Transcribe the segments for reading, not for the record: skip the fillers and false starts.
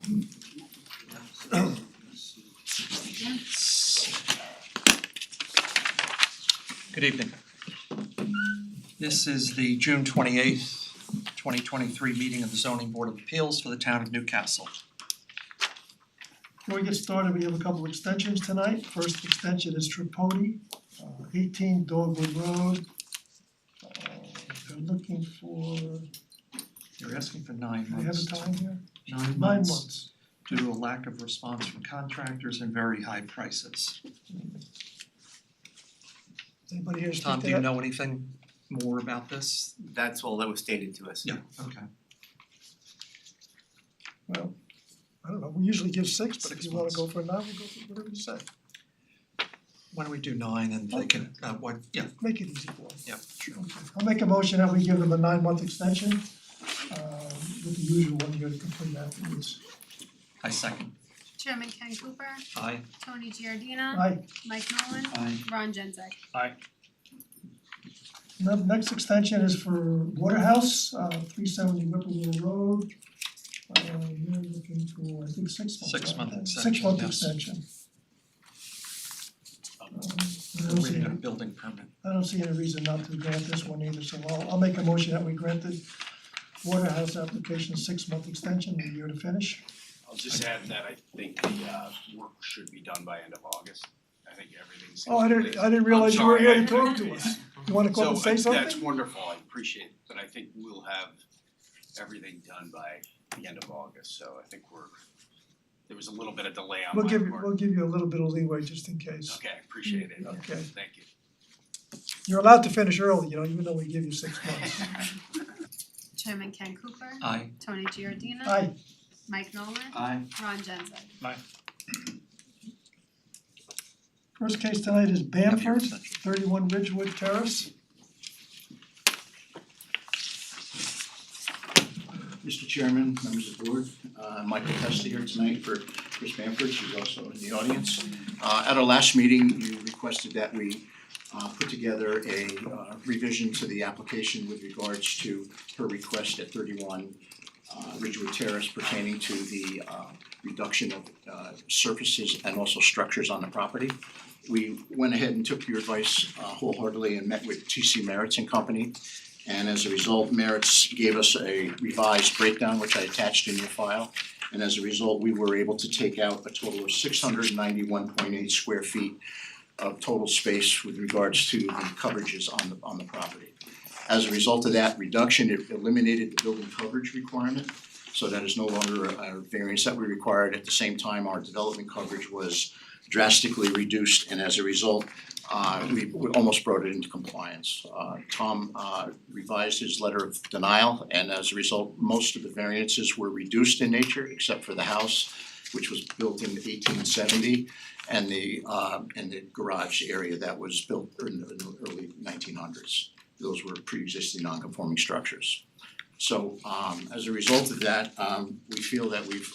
Good evening. This is the June 28th, 2023 meeting of the Zoning Board of Appeals for the town of Newcastle. Before we get started, we have a couple extensions tonight. First extension is Tripodi, 18 Dogwood Road. They're looking for, You're asking for 9 do we have months. a time here? 9 9 months months. due to a lack of response from contractors and very high prices. Anybody here speak Tom, to do you that? know anything more about this? That's all that was stated to us. Yeah, okay. Well, I don't know, we usually give 6, but if 6 you wanna months. go for 9, we'll go for whatever you say. Why don't we do 9 and they can, Make it easy for them. yeah, sure. Okay, I'll make a motion that we give them a 9-month extension, with the usual 1 year to complete afterwards. I second. Chairman Ken Cooper, Aye. Tony Giardina, Aye. Mike Nolan, Aye. Ron Genzeg. Next extension is for Waterhouse, 370 Whipple Road. You're looking for, I think, 6 months. 6 month right? extension, 6 month yes. extension. I We're don't see waiting on a any- building permit. I don't see any reason not to grant this one either, so I'll make a motion that we grant the Waterhouse application 6-month extension, a year to finish. I'll just add that I think the work should be done by end of August. I think everything's. Oh, I didn't realize you were here to talk to us. You wanna come and say So something? that's wonderful, I appreciate it, but I think we'll have everything done by the end of August, so I think there was a little bit of delay on my part. We'll give you a little bit of leeway just in case. Okay, appreciate it. Okay. Thank you. You're allowed to finish early, even though we give you 6 months. Chairman Ken Cooper, Aye. Tony Giardina, Aye. Mike Nolan, Aye. Ron Genzeg. First case tonight is Bamford, extension. 31 Ridgewood Terrace. Mr. Chairman, members of the board, Michael Testa here tonight for Chris Bamford, she's also in the audience. At our last meeting, you requested that we put together a revision to the application with regards to her request at 31 Ridgewood Terrace pertaining to the reduction of surfaces and also structures on the property. We went ahead and took your advice wholeheartedly and met with TC Merritts and Company. And as a result, Merritts gave us a revised breakdown, which I attached in your file. And as a result, we were able to take out a total of 691.8 square feet of total space with regards to the coverages on the property. As a result of that reduction, it eliminated the building coverage requirement. So that is no longer a variance that we required. At the same time, our development coverage was drastically reduced, and as a result, we almost brought it into compliance. Tom revised his letter of denial, and as a result, most of the variances were reduced in nature, except for the house, which was built in 1870, and the garage area that was built in the early 1900s. Those were pre-existing non-conforming structures. So as a result of that, we feel that we've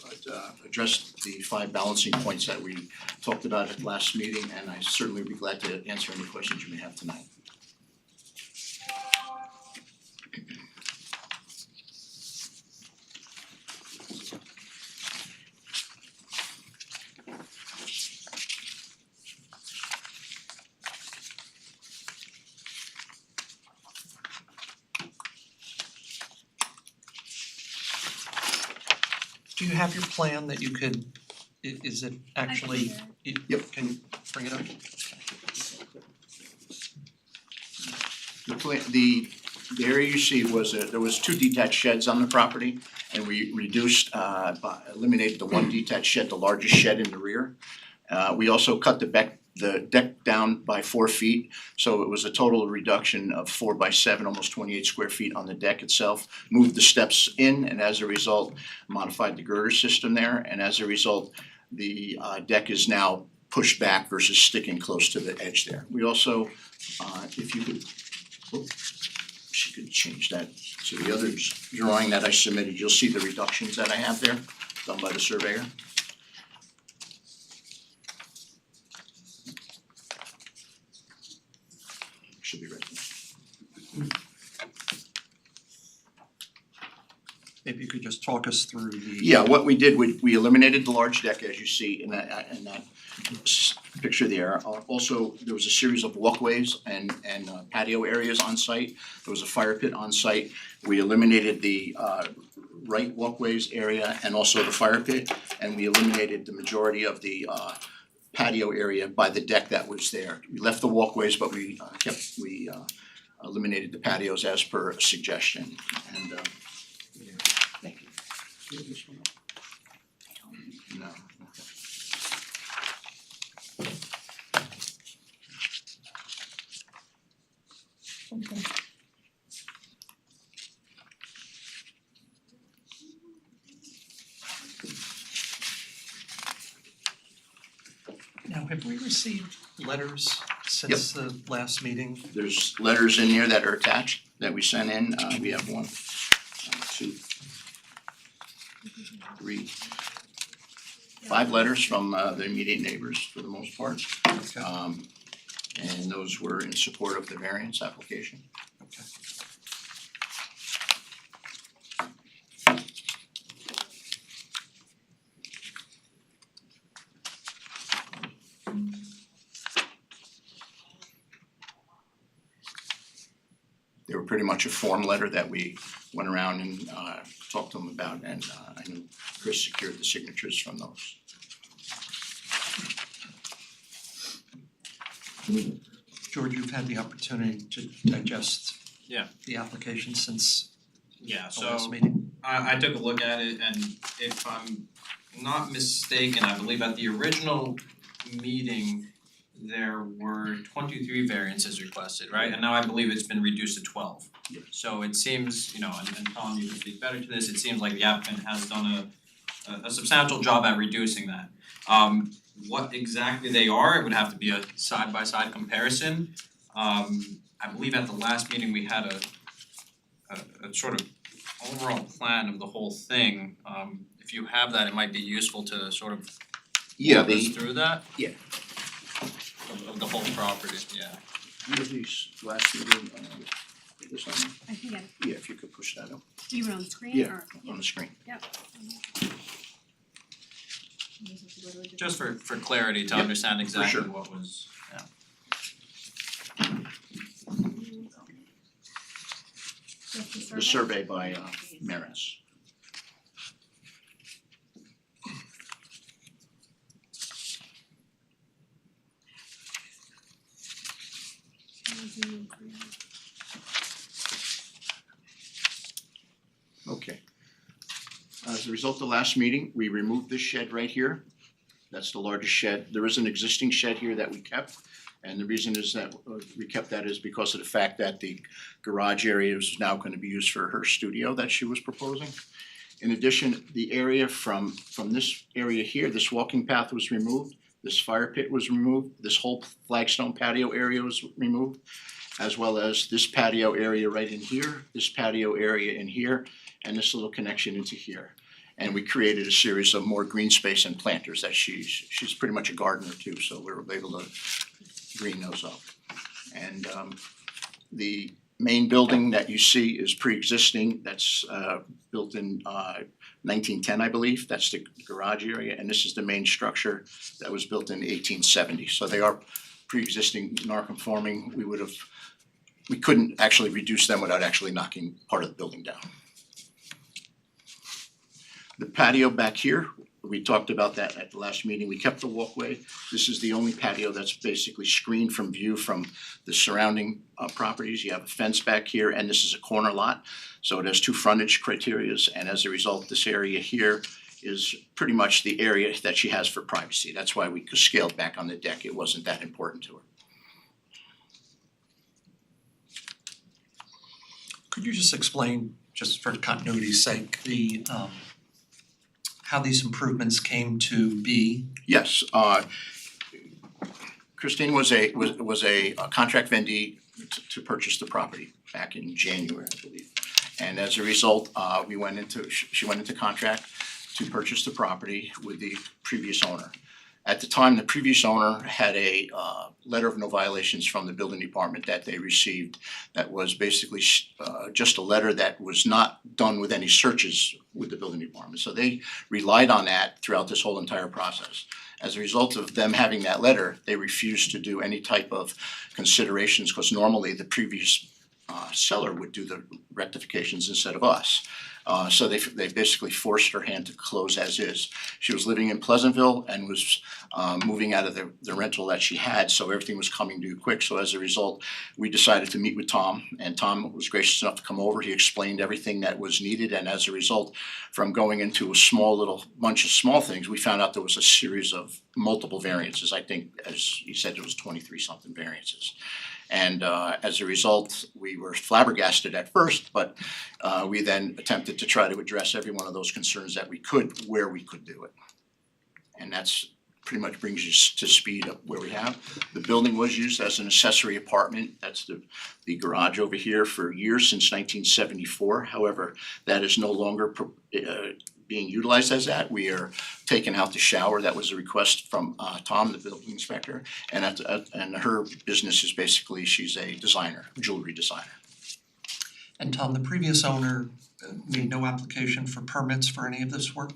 addressed the 5 balancing points that we talked about at last meeting, and I certainly would be glad to answer any questions you may have tonight. Do you have your plan that you could, is it actually, Yep. can you bring it up? The area you see was there was 2 detached sheds on the property, and we reduced eliminated the 1 detached shed, the largest shed in the rear. We also cut the deck down by 4 feet, so it was a total reduction of 4 by 7, almost 28 square feet on the deck itself. Moved the steps in, and as a result, modified the girder system there, and as a result, the deck is now pushed back versus sticking close to the edge there. We also, if you could, she could change that to the other drawing that I submitted, you'll see the reductions that I have there, done by the surveyor. Should be right there. maybe you could just talk us through the. Yeah, what we did, we eliminated the large deck as you see in that picture there. Also, there was a series of walkways and patio areas on site. There was a fire pit on site. We eliminated the right walkways area and also the fire pit, and we eliminated the majority of the patio area by the deck that was there. We left the walkways, but we eliminated the patios as per suggestion, and thank you. Do you have this one up? No, okay. Okay. Now, have we received letters since the last meeting? There's letters in there that are attached that we sent in, we have 1, 2, 3, 5 letters from the immediate neighbors for the most part. Okay. And those were in support of the variance application. Okay. They were pretty much a form letter that we went around and talked to them about, and I knew Chris secured the signatures from those. George, you've had the opportunity to digest Yeah. the application since Yeah, the last so meeting. I took a look at it, and if I'm not mistaken, I believe at the original meeting there were 23 variances requested, right? And now I believe it's been reduced to 12. Yeah. So it seems, you know, and Tom, you can speak better to this, it seems like the applicant has done a substantial job at reducing that. What exactly they are, it would have to be a side-by-side comparison. I believe at the last meeting we had a sort of overall plan of the whole thing. If you have that, it might be useful to sort of Yeah, walk us through that. Yeah. Of the whole property, yeah. you have these last meeting, this one, I can get it. yeah, if you could push that up Do you want on the screen Yeah. or? on the screen. Yep. You just have to go to a different- Just for clarity, to Yep, understand exactly sure. what was, yeah. Just The survey by Maris. Okay. As a result of the last meeting, we removed this shed right here. That's the largest shed. There is an existing shed here that we kept. And the reason is that we kept that is because of the fact that the garage area is now gonna be used for her studio that she was proposing. In addition, the area from this area here, this walking path was removed, this fire pit was removed, this whole flagstone patio area was removed, as well as this patio area right in here, this patio area in here, and this little connection into here. And we created a series of more green space and planters that she's pretty much a gardener too, so we were able to green those up. And the main building that you see is pre-existing, that's built in 1910, I believe, that's the garage area, and this is the main structure that was built in 1870. So they are pre-existing, non-conforming. We couldn't actually reduce them without actually knocking part of the building down. The patio back here, we talked about that at the last meeting, we kept the walkway. This is the only patio that's basically screened from view from the surrounding properties. You have a fence back here, and this is a corner lot, so it has 2 frontage criterias, and as a result, this area here is pretty much the area that she has for privacy. That's why we scaled back on the deck, it wasn't that important to her. Could you just explain, just for continuity's sake, the how these improvements came to be? Yes, Christine was a contract vendee to purchase the property back in January, I believe. And as a result, she went into contract to purchase the property with the previous owner. At the time, the previous owner had a letter of no violations from the building department that they received that was basically just a letter that was not done with any searches with the building department. So they relied on that throughout this whole entire process. As a result of them having that letter, they refused to do any type of considerations because normally the previous seller would do the rectifications instead of us. So they basically forced her hand to close as is. She was living in Pleasantville and was moving out of the rental that she had, so everything was coming due quick. So as a result, we decided to meet with Tom, and Tom was gracious enough to come over. He explained everything that was needed, and as a result, from going into a small little bunch of small things, we found out there was a series of multiple variances. I think, as he said, there was 23 something variances. And as a result, we were flabbergasted at first, but we then attempted to try to address every one of those concerns that we could, where we could do it. And that's pretty much brings you to speed up where we have. The building was used as an accessory apartment. That's the garage over here for years, since 1974. However, that is no longer being utilized as that. We are taking out the shower. That was a request from Tom, the building inspector, and and her business is basically, she's a designer, jewelry designer. And Tom, the previous owner made no application for permits for any of this work?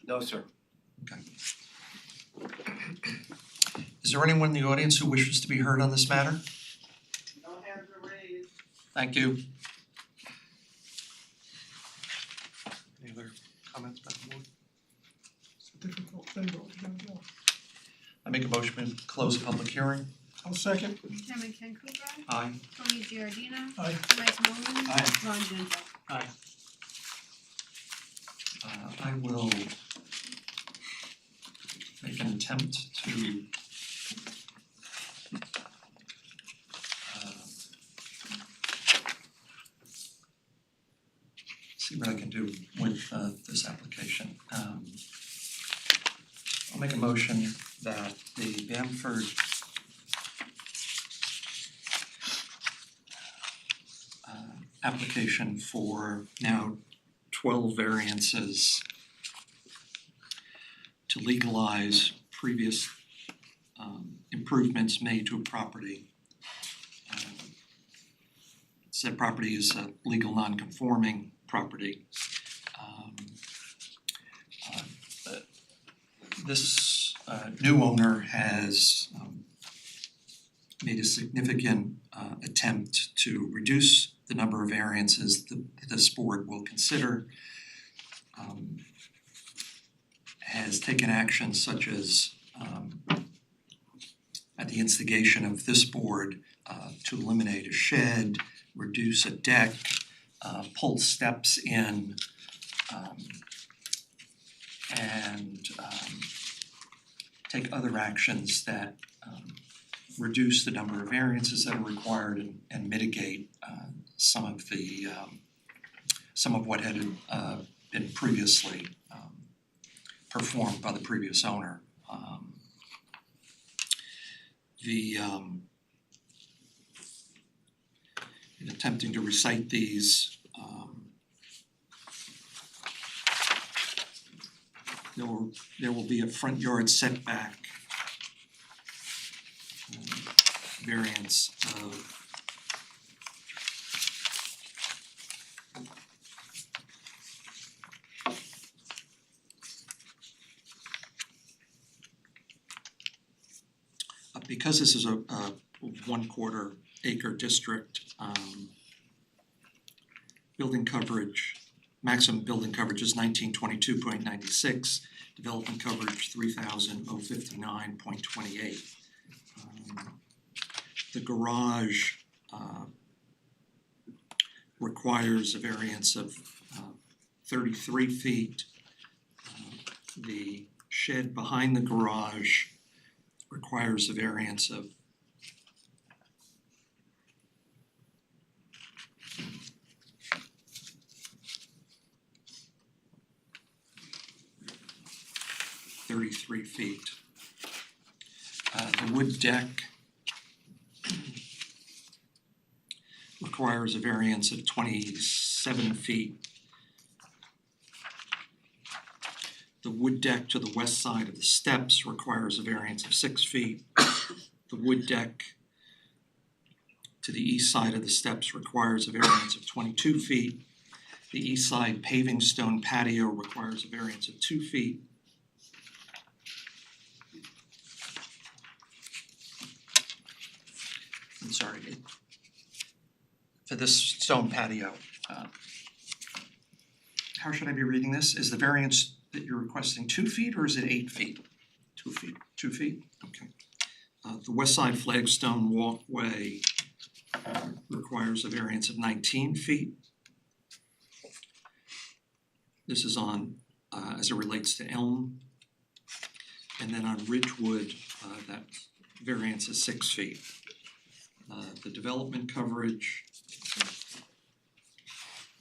No, sir. Okay. Is there anyone in the audience who wishes to be heard on this matter? No hands are raised. Thank you. Any other comments by the board? It's a difficult thing, but we gotta go. I make a motion to close the public hearing. I'll second. Chairman Ken Cooper, Aye. Tony Giardina, Aye. Mike Nolan, Aye. Ron Genzeg. I will make an attempt to see what I can do with this application. I'll make a motion that the Bamford application for now 12 variances to legalize previous improvements made to a property. Said property is a legal non-conforming property. This new owner has made a significant attempt to reduce the number of variances that this board will consider. Has taken action such as at the instigation of this board to eliminate a shed, reduce a deck, pull steps in, and take other actions that reduce the number of variances that are required and mitigate some of what had been previously performed by the previous owner. In attempting to recite these, there will be a front yard setback variance of because this is a 1/4 acre district, building coverage, maximum building coverage is 1922.96, development coverage 3059.28. The garage requires a variance of 33 feet. The shed behind the garage requires a variance of .33 feet. The wood deck requires a variance of 27 feet. The wood deck to the west side of the steps requires a variance of 6 feet. The wood deck to the east side of the steps requires a variance of 22 feet. The east side paving stone patio requires a variance of 2 feet. I'm sorry, for this stone patio, how should I be reading this? Is the variance that you're requesting 2 feet or is it 8 feet? 2 feet. 2 feet, okay. The west side flagstone walkway requires a variance of 19 feet. This is on, as it relates to Elm. And then on Ridgewood, that variance is 6 feet. The development coverage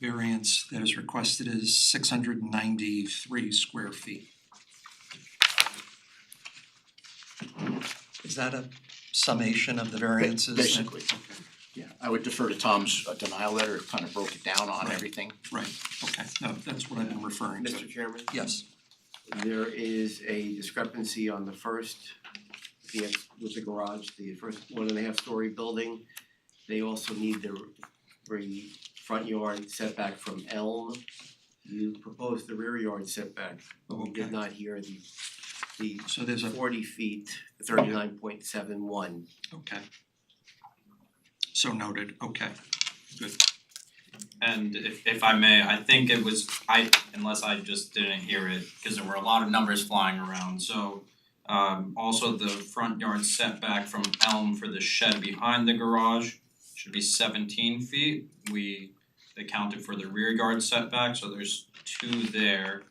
variance that is requested is 693 square feet. Is that a summation of the variances? that- Basically. Yeah, I would defer to Tom's denial letter, it kind of broke it down on Right. everything. Right, okay, no, that's what I've been referring to. Mr. Chairman, Yes, there is a discrepancy on the first, with the garage, the first 1.5 story building. They also need the front yard setback from Elm. You proposed the rear yard setback, but we did Okay. not hear the so there's a, 40 feet, 39.71. okay. So noted, okay, good. And if I may, I think it was, unless I just didn't hear it, because there were a lot of numbers flying around, so also the front yard setback from Elm for the shed behind the garage should be 17 feet. We accounted for the rear yard setback, so there's 2 there.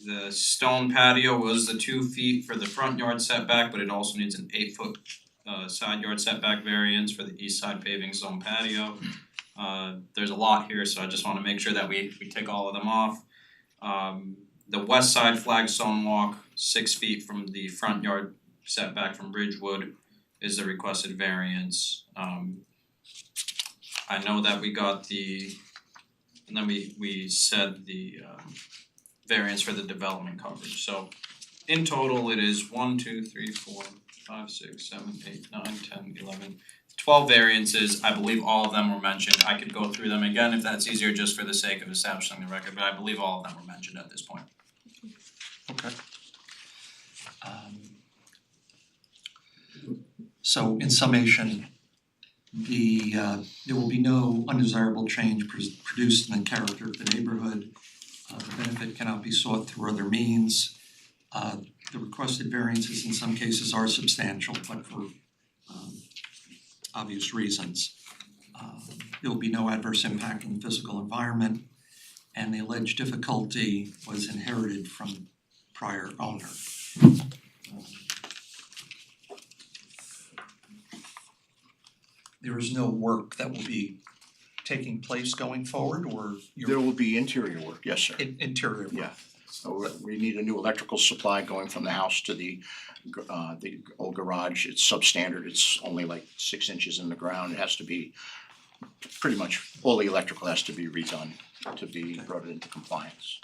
The stone patio was the 2 feet for the front yard setback, but it also needs an 8-foot side yard setback variance for the east side paving stone patio. There's a lot here, so I just wanna make sure that we tick all of them off. The west side flagstone walk, 6 feet from the front yard setback from Ridgewood is the requested variance. I know that we got and then we said the variance for the development coverage, so in total it is 1, 2, 3, 4, 5, 6, 7, 8, 9, 10, 11, 12 variances. I believe all of them were mentioned. I could go through them again if that's easier, just for the sake of establishing the record, but I believe all of them were mentioned at this point. Okay. So in summation, there will be no undesirable change produced in the character of the neighborhood. The benefit cannot be sought through other means. The requested variances in some cases are substantial, but for obvious reasons. There will be no adverse impact on the physical environment, and the alleged difficulty was inherited from prior owner. There is no work that will be taking place going forward, or There will be interior work, yes, sir. interior work? Yeah. So we need a new electrical supply going from the house to the old garage. It's substandard, it's only like 6 inches in the ground. It has to be, pretty much all the electrical has to be redone to be brought into compliance.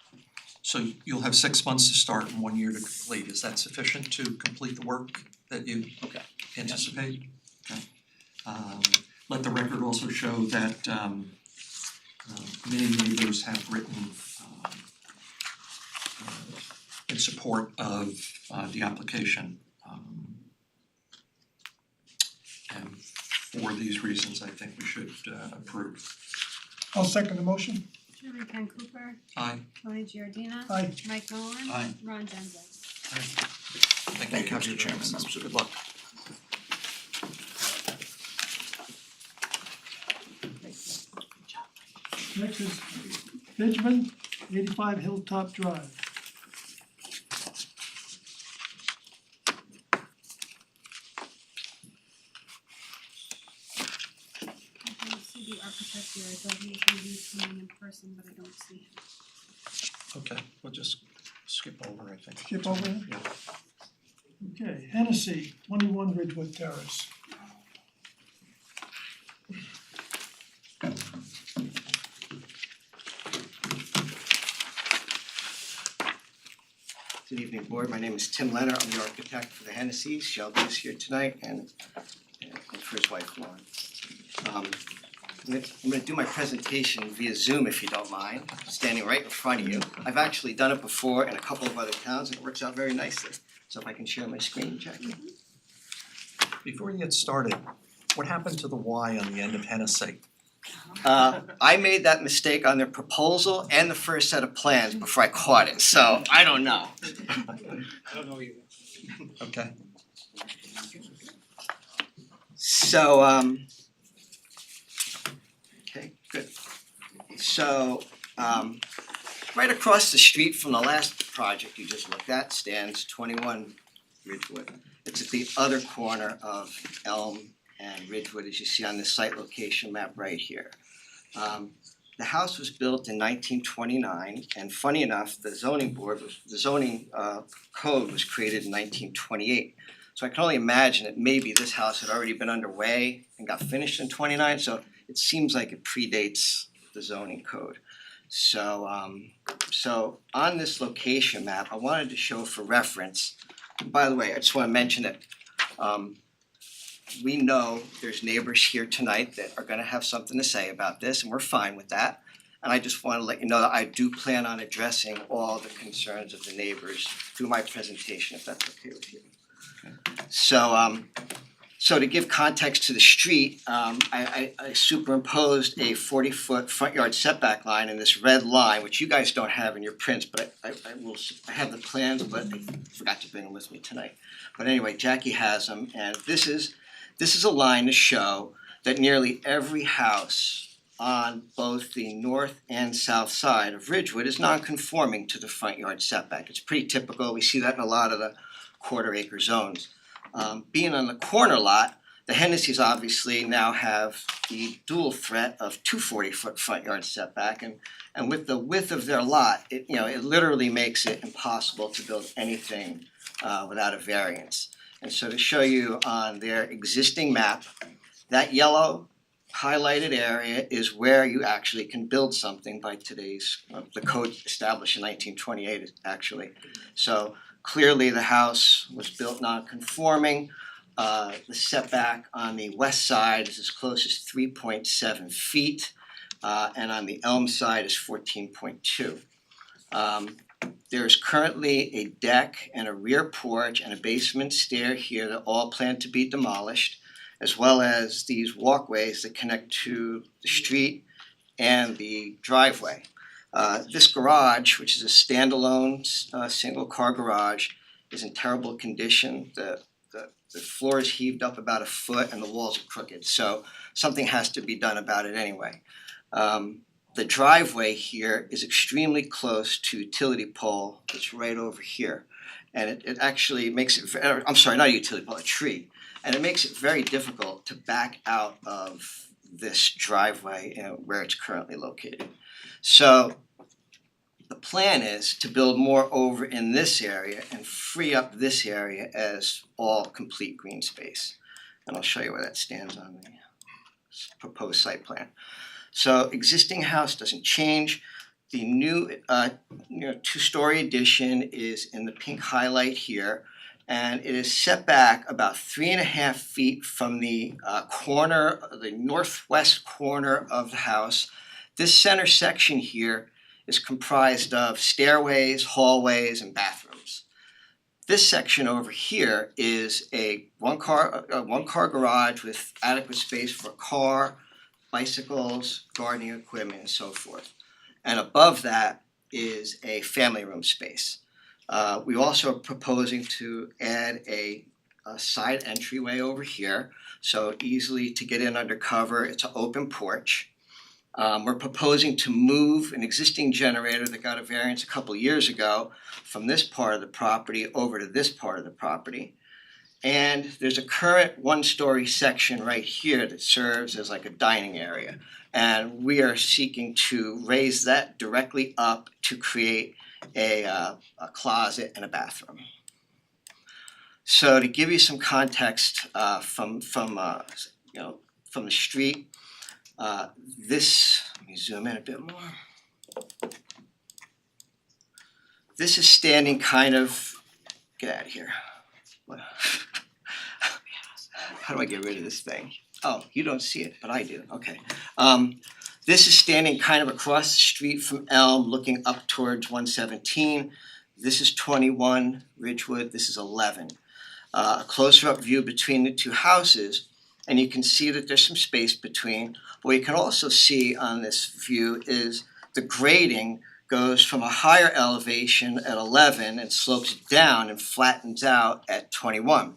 So you'll have 6 months to start and 1 year to complete. Is that sufficient to complete the work that you Okay. anticipate? Okay. Let the record also show that many neighbors have written in support of the application. And for these reasons, I think we should approve. I'll second the motion. Chairman Ken Cooper, Aye. Tony Giardina. Aye. Mike Nolan. Aye. Ron Genzeg. Thank you, Have your Mr. Chairman, variances. members of the Good luck. Next is Benjamin, 85 Hilltop Drive. I don't see the architect here. I thought he was gonna be coming in person, but I don't see him. Okay, we'll just skip over, I think. Skip over it? Yeah. Okay, Hennessy, 21 Ridgewood Terrace. Good evening, board. My name is Tim Leonard. I'm the architect for the Hennessy's. Shelby is here tonight and for his wife Lauren. I'm gonna do my presentation via Zoom if you don't mind, standing right in front of you. I've actually done it before in a couple of other towns and it works out very nicely. So if I can share my screen, Jackie. Before you get started, what happened to the Y on the end of Hennessy? I made that mistake on their proposal and the first set of plans before I caught it, so I don't know. Okay. So okay, good. So right across the street from the last project you just looked at stands 21 Ridgewood. It's at the other corner of Elm and Ridgewood, as you see on this site location map right here. The house was built in 1929, and funny enough, the zoning code was created in 1928. So I can only imagine that maybe this house had already been underway and got finished in 29, so it seems like it predates the zoning code. So on this location map, I wanted to show for reference. By the way, I just want to mention that we know there's neighbors here tonight that are gonna have something to say about this, and we're fine with that. And I just wanna let you know that I do plan on addressing all the concerns of the neighbors through my presentation, if that's okay with you. So to give context to the street, I superimposed a 40-foot front yard setback line in this red line, which you guys don't have in your prints, but I have the plans, but I forgot to bring them with me tonight. But anyway, Jackie has them, and this is a line to show that nearly every house on both the north and south side of Ridgewood is non-conforming to the front yard setback. It's pretty typical, we see that in a lot of the quarter acre zones. Being on the corner lot, the Hennessy's obviously now have the dual threat of 240-foot front yard setback, and with the width of their lot, it literally makes it impossible to build anything without a variance. And so to show you on their existing map, that yellow highlighted area is where you actually can build something by today's, the code established in 1928 actually. So clearly the house was built non-conforming. The setback on the west side is as close as 3.7 feet, and on the Elm side is 14.2. There's currently a deck and a rear porch and a basement stair here that all plan to be demolished, as well as these walkways that connect to the street and the driveway. This garage, which is a standalone single car garage, is in terrible condition. The floor is heaved up about a foot and the walls are crooked, so something has to be done about it anyway. The driveway here is extremely close to utility pole that's right over here. And it actually makes it, I'm sorry, not a utility pole, a tree. And it makes it very difficult to back out of this driveway where it's currently located. So the plan is to build more over in this area and free up this area as all complete green space. And I'll show you where that stands on the proposed site plan. So existing house doesn't change. The new two-story addition is in the pink highlight here, and it is set back about 3.5 feet from the corner, the northwest corner of the house. This center section here is comprised of stairways, hallways, and bathrooms. This section over here is a one-car garage with adequate space for a car, bicycles, gardening equipment, and so forth. And above that is a family room space. We also are proposing to add a side entryway over here, so easily to get in under cover. It's an open porch. We're proposing to move an existing generator that got a variance a couple years ago from this part of the property over to this part of the property. And there's a current one-story section right here that serves as like a dining area. And we are seeking to raise that directly up to create a closet and a bathroom. So to give you some context from the street, this, let me zoom in a bit more. this is standing kind of, get out of here. What- How do I get rid of this thing? Oh, you don't see it, but I do, okay. This is standing kind of across the street from Elm, looking up towards 117. This is 21 Ridgewood, this is 11. A closer up view between the two houses, and you can see that there's some space between. What you can also see on this view is the grading goes from a higher elevation at 11 and slopes down and flattens out at 21.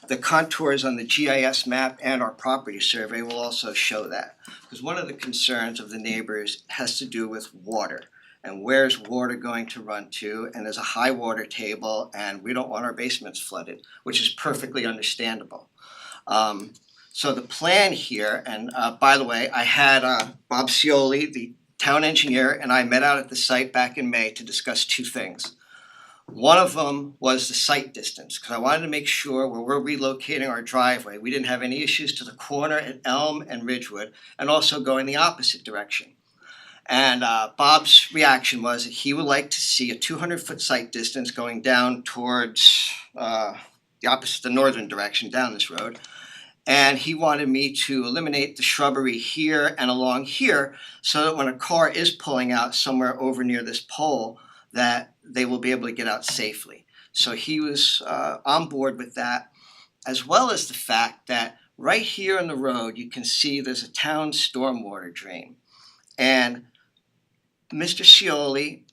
The contours on the GIS map and our property survey will also show that. Because one of the concerns of the neighbors has to do with water. And where's water going to run to? And there's a high water table and we don't want our basements flooded, which is perfectly understandable. So the plan here, and by the way, I had Bob Scioli, the town engineer, and I met out at the site back in May to discuss two things. One of them was the site distance, because I wanted to make sure where we're relocating our driveway, we didn't have any issues to the corner at Elm and Ridgewood, and also going the opposite direction. And Bob's reaction was that he would like to see a 200-foot site distance going down towards the northern direction down this road. And he wanted me to eliminate the shrubbery here and along here so that when a car is pulling out somewhere over near this pole, that they will be able to get out safely. So he was on board with that, as well as the fact that right here on the road, you can see there's a town stormwater drain. And Mr. Scioli,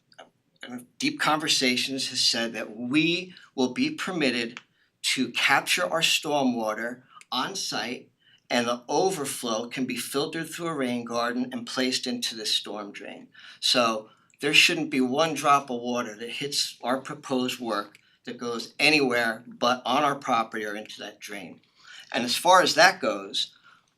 in deep conversations, has said that we will be permitted to capture our stormwater on site, and the overflow can be filtered through a rain garden and placed into this storm drain. So there shouldn't be one drop of water that hits our proposed work that goes anywhere but on our property or into that drain. And as far as that goes,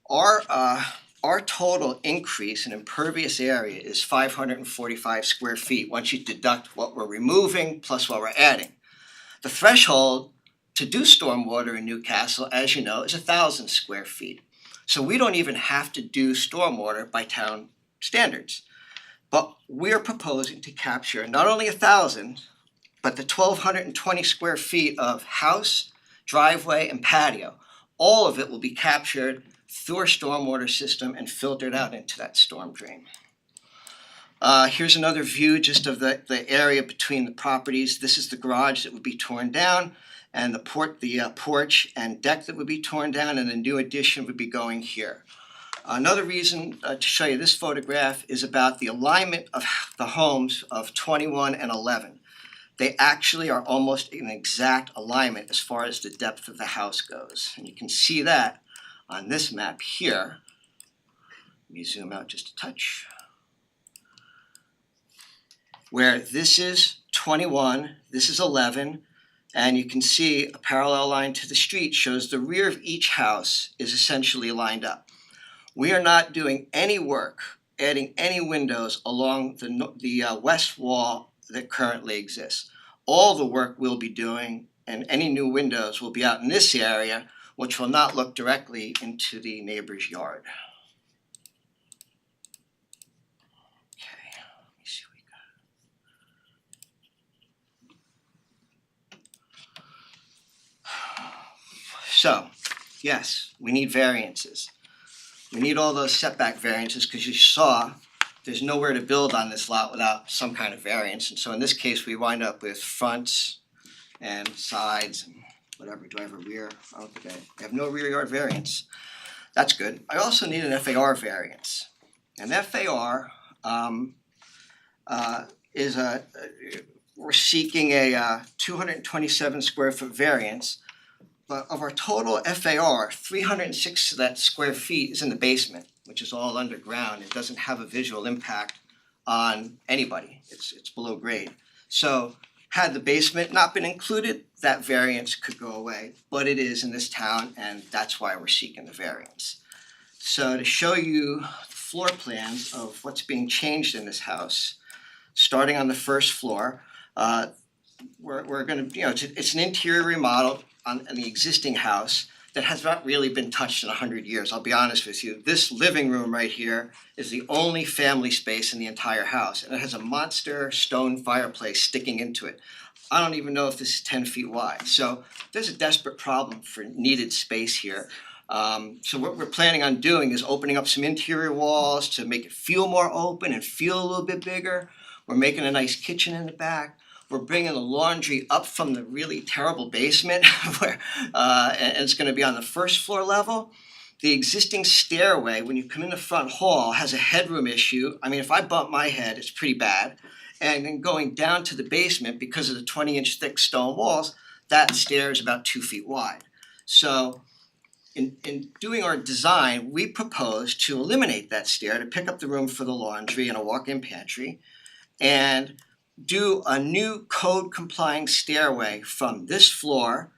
our total increase in impervious area is 545 square feet once you deduct what we're removing plus what we're adding. The threshold to do stormwater in Newcastle, as you know, is 1,000 square feet. So we don't even have to do stormwater by town standards. But we're proposing to capture not only 1,000, but the 1,220 square feet of house, driveway, and patio. All of it will be captured through our stormwater system and filtered out into that storm drain. Here's another view just of the area between the properties. This is the garage that would be torn down, and the porch and deck that would be torn down, and the new addition would be going here. Another reason to show you this photograph is about the alignment of the homes of 21 and 11. They actually are almost in exact alignment as far as the depth of the house goes. And you can see that on this map here. Let me zoom out just a touch. Where this is 21, this is 11, and you can see a parallel line to the street shows the rear of each house is essentially lined up. We are not doing any work, adding any windows along the west wall that currently exists. All the work we'll be doing and any new windows will be out in this area, which will not look directly into the neighbor's yard. Okay, let me see what we got. So, yes, we need variances. We need all those setback variances because you saw there's nowhere to build on this lot without some kind of variance. And so in this case, we wind up with fronts and sides and whatever. Do I have a rear? I don't think I have no rear yard variance. That's good. I also need an FAR variance. An FAR is we're seeking a 227 square foot variance. But of our total FAR, 306 of that square feet is in the basement, which is all underground. It doesn't have a visual impact on anybody. It's below grade. So had the basement not been included, that variance could go away. But it is in this town, and that's why we're seeking the variance. So to show you the floor plans of what's being changed in this house, starting on the first floor, we're gonna, it's an interior remodel on the existing house that has not really been touched in 100 years, I'll be honest with you. This living room right here is the only family space in the entire house, and it has a monster stone fireplace sticking into it. I don't even know if this is 10 feet wide, so there's a desperate problem for needed space here. So what we're planning on doing is opening up some interior walls to make it feel more open and feel a little bit bigger. We're making a nice kitchen in the back. We're bringing the laundry up from the really terrible basement where, and it's gonna be on the first floor level. The existing stairway, when you come in the front hall, has a headroom issue. I mean, if I bump my head, it's pretty bad. And then going down to the basement, because of the 20-inch thick stone walls, that stair is about 2 feet wide. So in doing our design, we proposed to eliminate that stair to pick up the room for the laundry and a walk-in pantry and do a new code complying stairway from this floor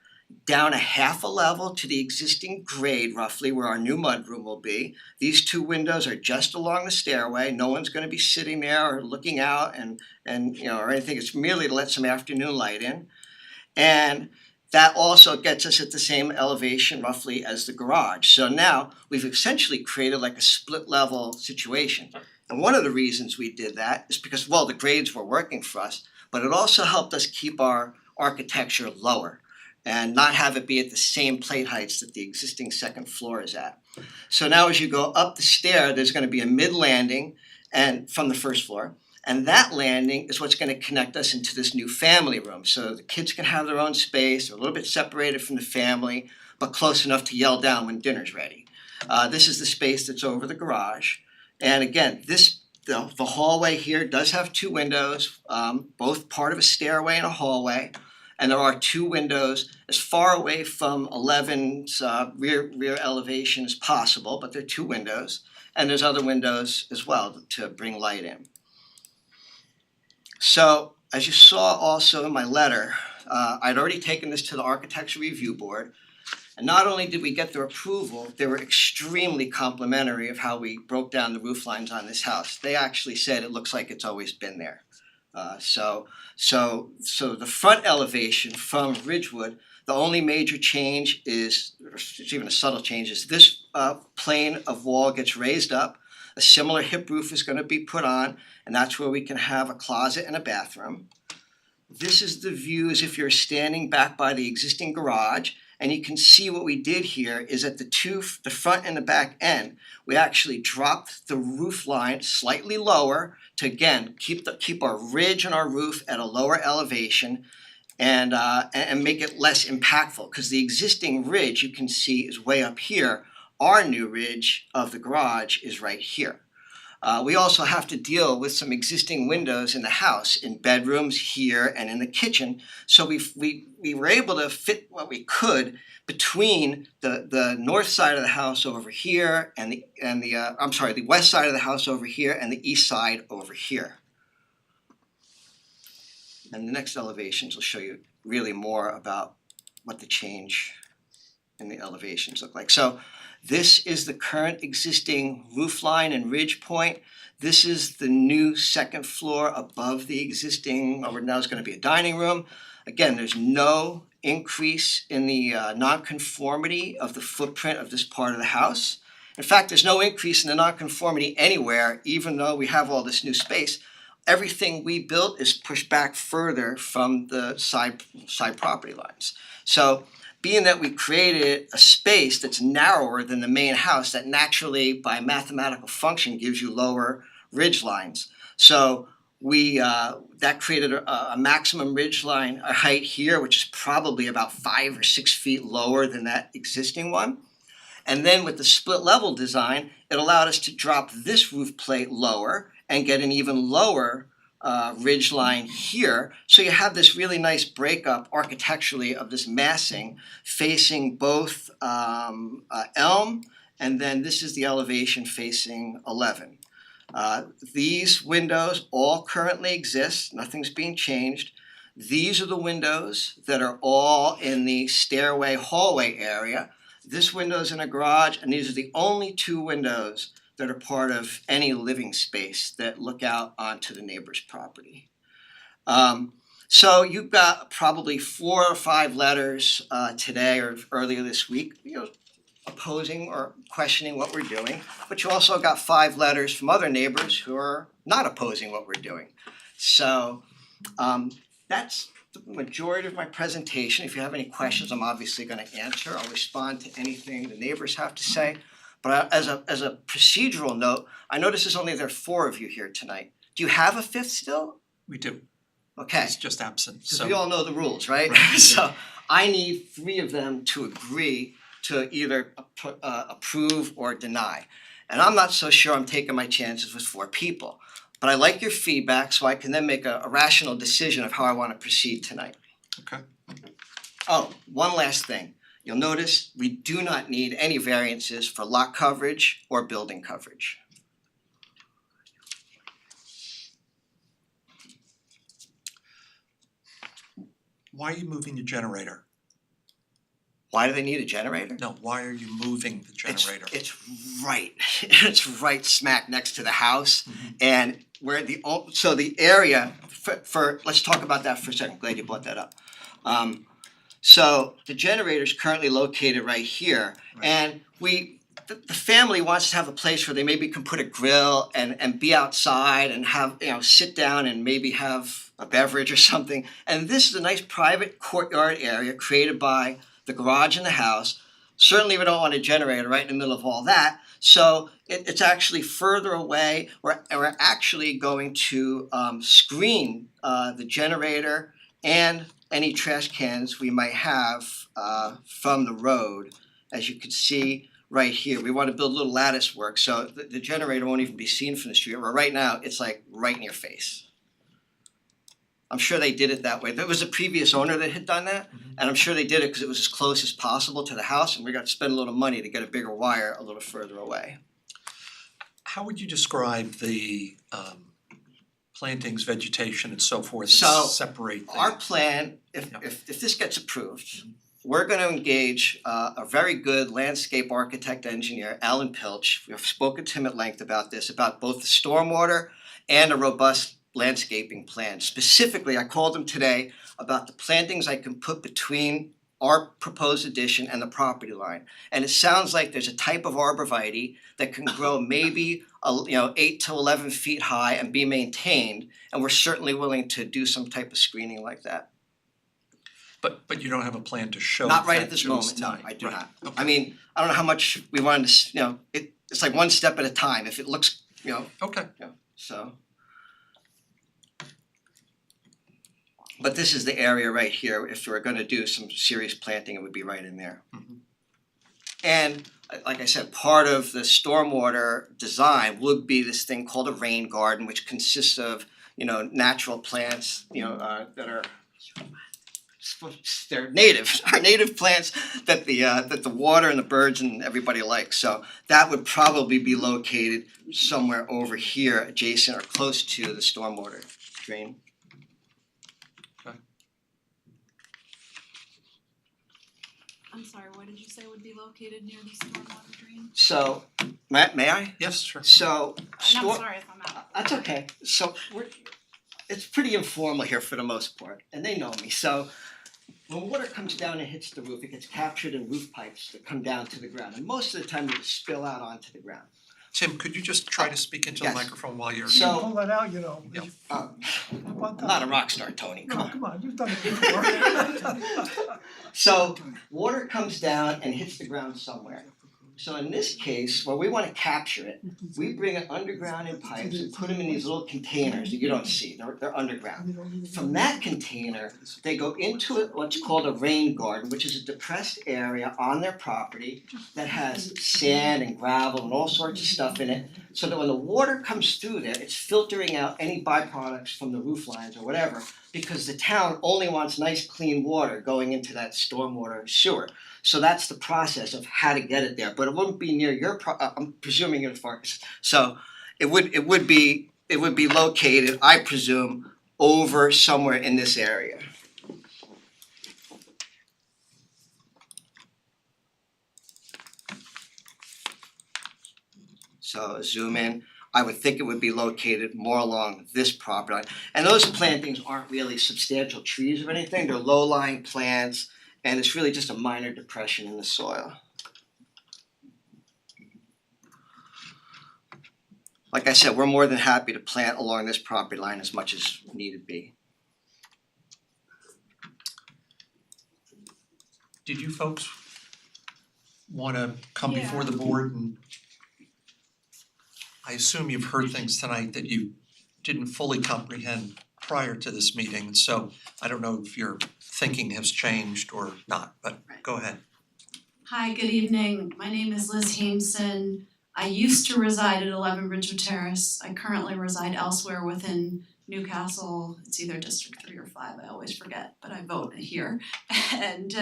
down a half a level to the existing grade roughly where our new mudroom will be. These two windows are just along the stairway. No one's gonna be sitting there or looking out and you know, or anything. It's merely to let some afternoon light in. And that also gets us at the same elevation roughly as the garage. So now we've essentially created like a split level situation. And one of the reasons we did that is because, well, the grades were working for us, but it also helped us keep our architecture lower and not have it be at the same plate heights that the existing second floor is at. So now as you go up the stair, there's gonna be a mid landing and from the first floor. And that landing is what's gonna connect us into this new family room. So the kids can have their own space, they're a little bit separated from the family, but close enough to yell down when dinner's ready. This is the space that's over the garage. And again, the hallway here does have two windows, both part of a stairway and a hallway. And there are two windows as far away from 11's rear elevation as possible, but there are two windows. And there's other windows as well to bring light in. So as you saw also in my letter, I'd already taken this to the Architecture Review Board. And not only did we get their approval, they were extremely complimentary of how we broke down the roof lines on this house. They actually said it looks like it's always been there. So the front elevation from Ridgewood, the only major change is, or it's even a subtle change, is this plane of wall gets raised up. A similar hip roof is gonna be put on, and that's where we can have a closet and a bathroom. This is the view as if you're standing back by the existing garage, and you can see what we did here is at the front and the back end, we actually dropped the roof line slightly lower to again keep our ridge on our roof at a lower elevation and make it less impactful, because the existing ridge you can see is way up here. Our new ridge of the garage is right here. We also have to deal with some existing windows in the house, in bedrooms here and in the kitchen. So we were able to fit what we could between the north side of the house over here and the west side of the house over here and the east side over here. And the next elevations will show you really more about what the change in the elevations look like. So this is the current existing roof line and ridge point. This is the new second floor above the existing, or now it's gonna be a dining room. Again, there's no increase in the nonconformity of the footprint of this part of the house. In fact, there's no increase in the nonconformity anywhere, even though we have all this new space. Everything we built is pushed back further from the side property lines. So being that we created a space that's narrower than the main house, that naturally by mathematical function gives you lower ridge lines. So we that created a maximum ridge line height here, which is probably about 5 or 6 feet lower than that existing one. And then with the split level design, it allowed us to drop this roof plate lower and get an even lower ridge line here. So you have this really nice breakup architecturally of this massing facing both Elm, and then this is the elevation facing 11. These windows all currently exist, nothing's being changed. These are the windows that are all in the stairway hallway area. This window's in a garage, and these are the only two windows that are part of any living space that look out onto the neighbor's property. So you've got probably 4 or 5 letters today or earlier this week, opposing or questioning what we're doing, but you also got 5 letters from other neighbors who are not opposing what we're doing. So that's the majority of my presentation. If you have any questions, I'm obviously gonna answer. I'll respond to anything the neighbors have to say. But as a procedural note, I notice there are 4 of you here tonight. Do you have a 5th still? We do, Okay. it's just absent, Because so. we all know the rules, right? Right. So I need 3 of them to agree to either approve or deny. And I'm not so sure I'm taking my chances with 4 people. But I like your feedback so I can then make a rational decision of how I wanna proceed tonight. Okay. Oh, one last thing. You'll notice we do not need any variances for lot coverage or building coverage. Why are you moving the generator? Why do they need a generator? No, why are you moving the generator? It's right, it's right smack next to the house. And where so the area for, let's talk about that for a second, glad you brought that up. So the generator is currently located right here, Right. and the family wants to have a place where they maybe can put a grill and be outside and have, sit down and maybe have a beverage or something. And this is a nice private courtyard area created by the garage in the house. Certainly we don't want a generator right in the middle of all that. So it's actually further away. We're actually going to screen the generator and any trash cans we might have from the road. As you can see right here, we want to build a little lattice work so the generator won't even be seen from the street. Where right now it's like right in your face. I'm sure they did it that way. There was a previous owner that had done that, and I'm sure they did it because it was as close as possible to the house, and we got to spend a little money to get a bigger wire a little further away. How would you describe the plantings, vegetation and so forth that So, separate the? Our plan, if this gets approved, we're gonna engage a very good landscape architect engineer, Alan Pilch. We've spoken to him at length about this, about both the stormwater and a robust landscaping plan. Specifically, I called him today about the plantings I can put between our proposed addition and the property line. And it sounds like there's a type of arborvitae that can grow maybe 8 to 11 feet high and be maintained, and we're certainly willing to do some type of screening like that. But you don't have a plan to show Not right that at this to us moment, no, tonight? I do Right. not. Okay. I mean, I don't know how much we wanted to, it's like one step at a time. If it looks, Okay, so. But this is the area right here. If we're gonna do some serious planting, it would be right in there. Mhm. And like I said, part of the stormwater design would be this thing called a rain garden, which consists of, natural plants, that are they're native, are native plants that the water and the birds and everybody likes. So that would probably be located somewhere over here, adjacent or close to the stormwater drain. I'm sorry, what did you say would be located near the stormwater drain? So, may I? yes, sure. So, And I'm sorry if I'm out. That's okay. So it's pretty informal here for the most part, and they know me. So when water comes down and hits the roof, it gets captured in roof pipes that come down to the ground, and most of the time they spill out onto the ground. Tim, could you just try to speak into the Yes. microphone while you're? You So- pull that out, Yeah. How about I'm that? not a rock star, Tony. Come No, on. come on, you've done it before. So water comes down and hits the ground somewhere. So in this case, where we want to capture it, we bring it underground in pipes and put them in these little containers that you don't see. They're underground. From that container, they go into what's called a rain garden, which is a depressed area on their property that has sand and gravel and all sorts of stuff in it, so that when the water comes through there, it's filtering out any byproducts from the roof lines or whatever, because the town only wants nice clean water going into that stormwater sewer. So that's the process of how to get it there, but it wouldn't be near your I'm presuming you're Farkas. So it would be located, I presume, over somewhere in this area. So zoom in, I would think it would be located more along this property line. And those plantings aren't really substantial trees or anything, they're low-lying plants, and it's really just a minor depression in the soil. like I said, we're more than happy to plant along this property line as much as needed be. Did you folks wanna come before Yeah. the board and I assume you've heard things tonight that you didn't fully comprehend prior to this meeting, so I don't know if your thinking has changed or not, but go ahead. Hi, good evening. My name is Liz Hameson. I used to reside at 11 Ridgewood Terrace. I currently reside elsewhere within Newcastle. It's either District 3 or 5, I always forget, but I vote here and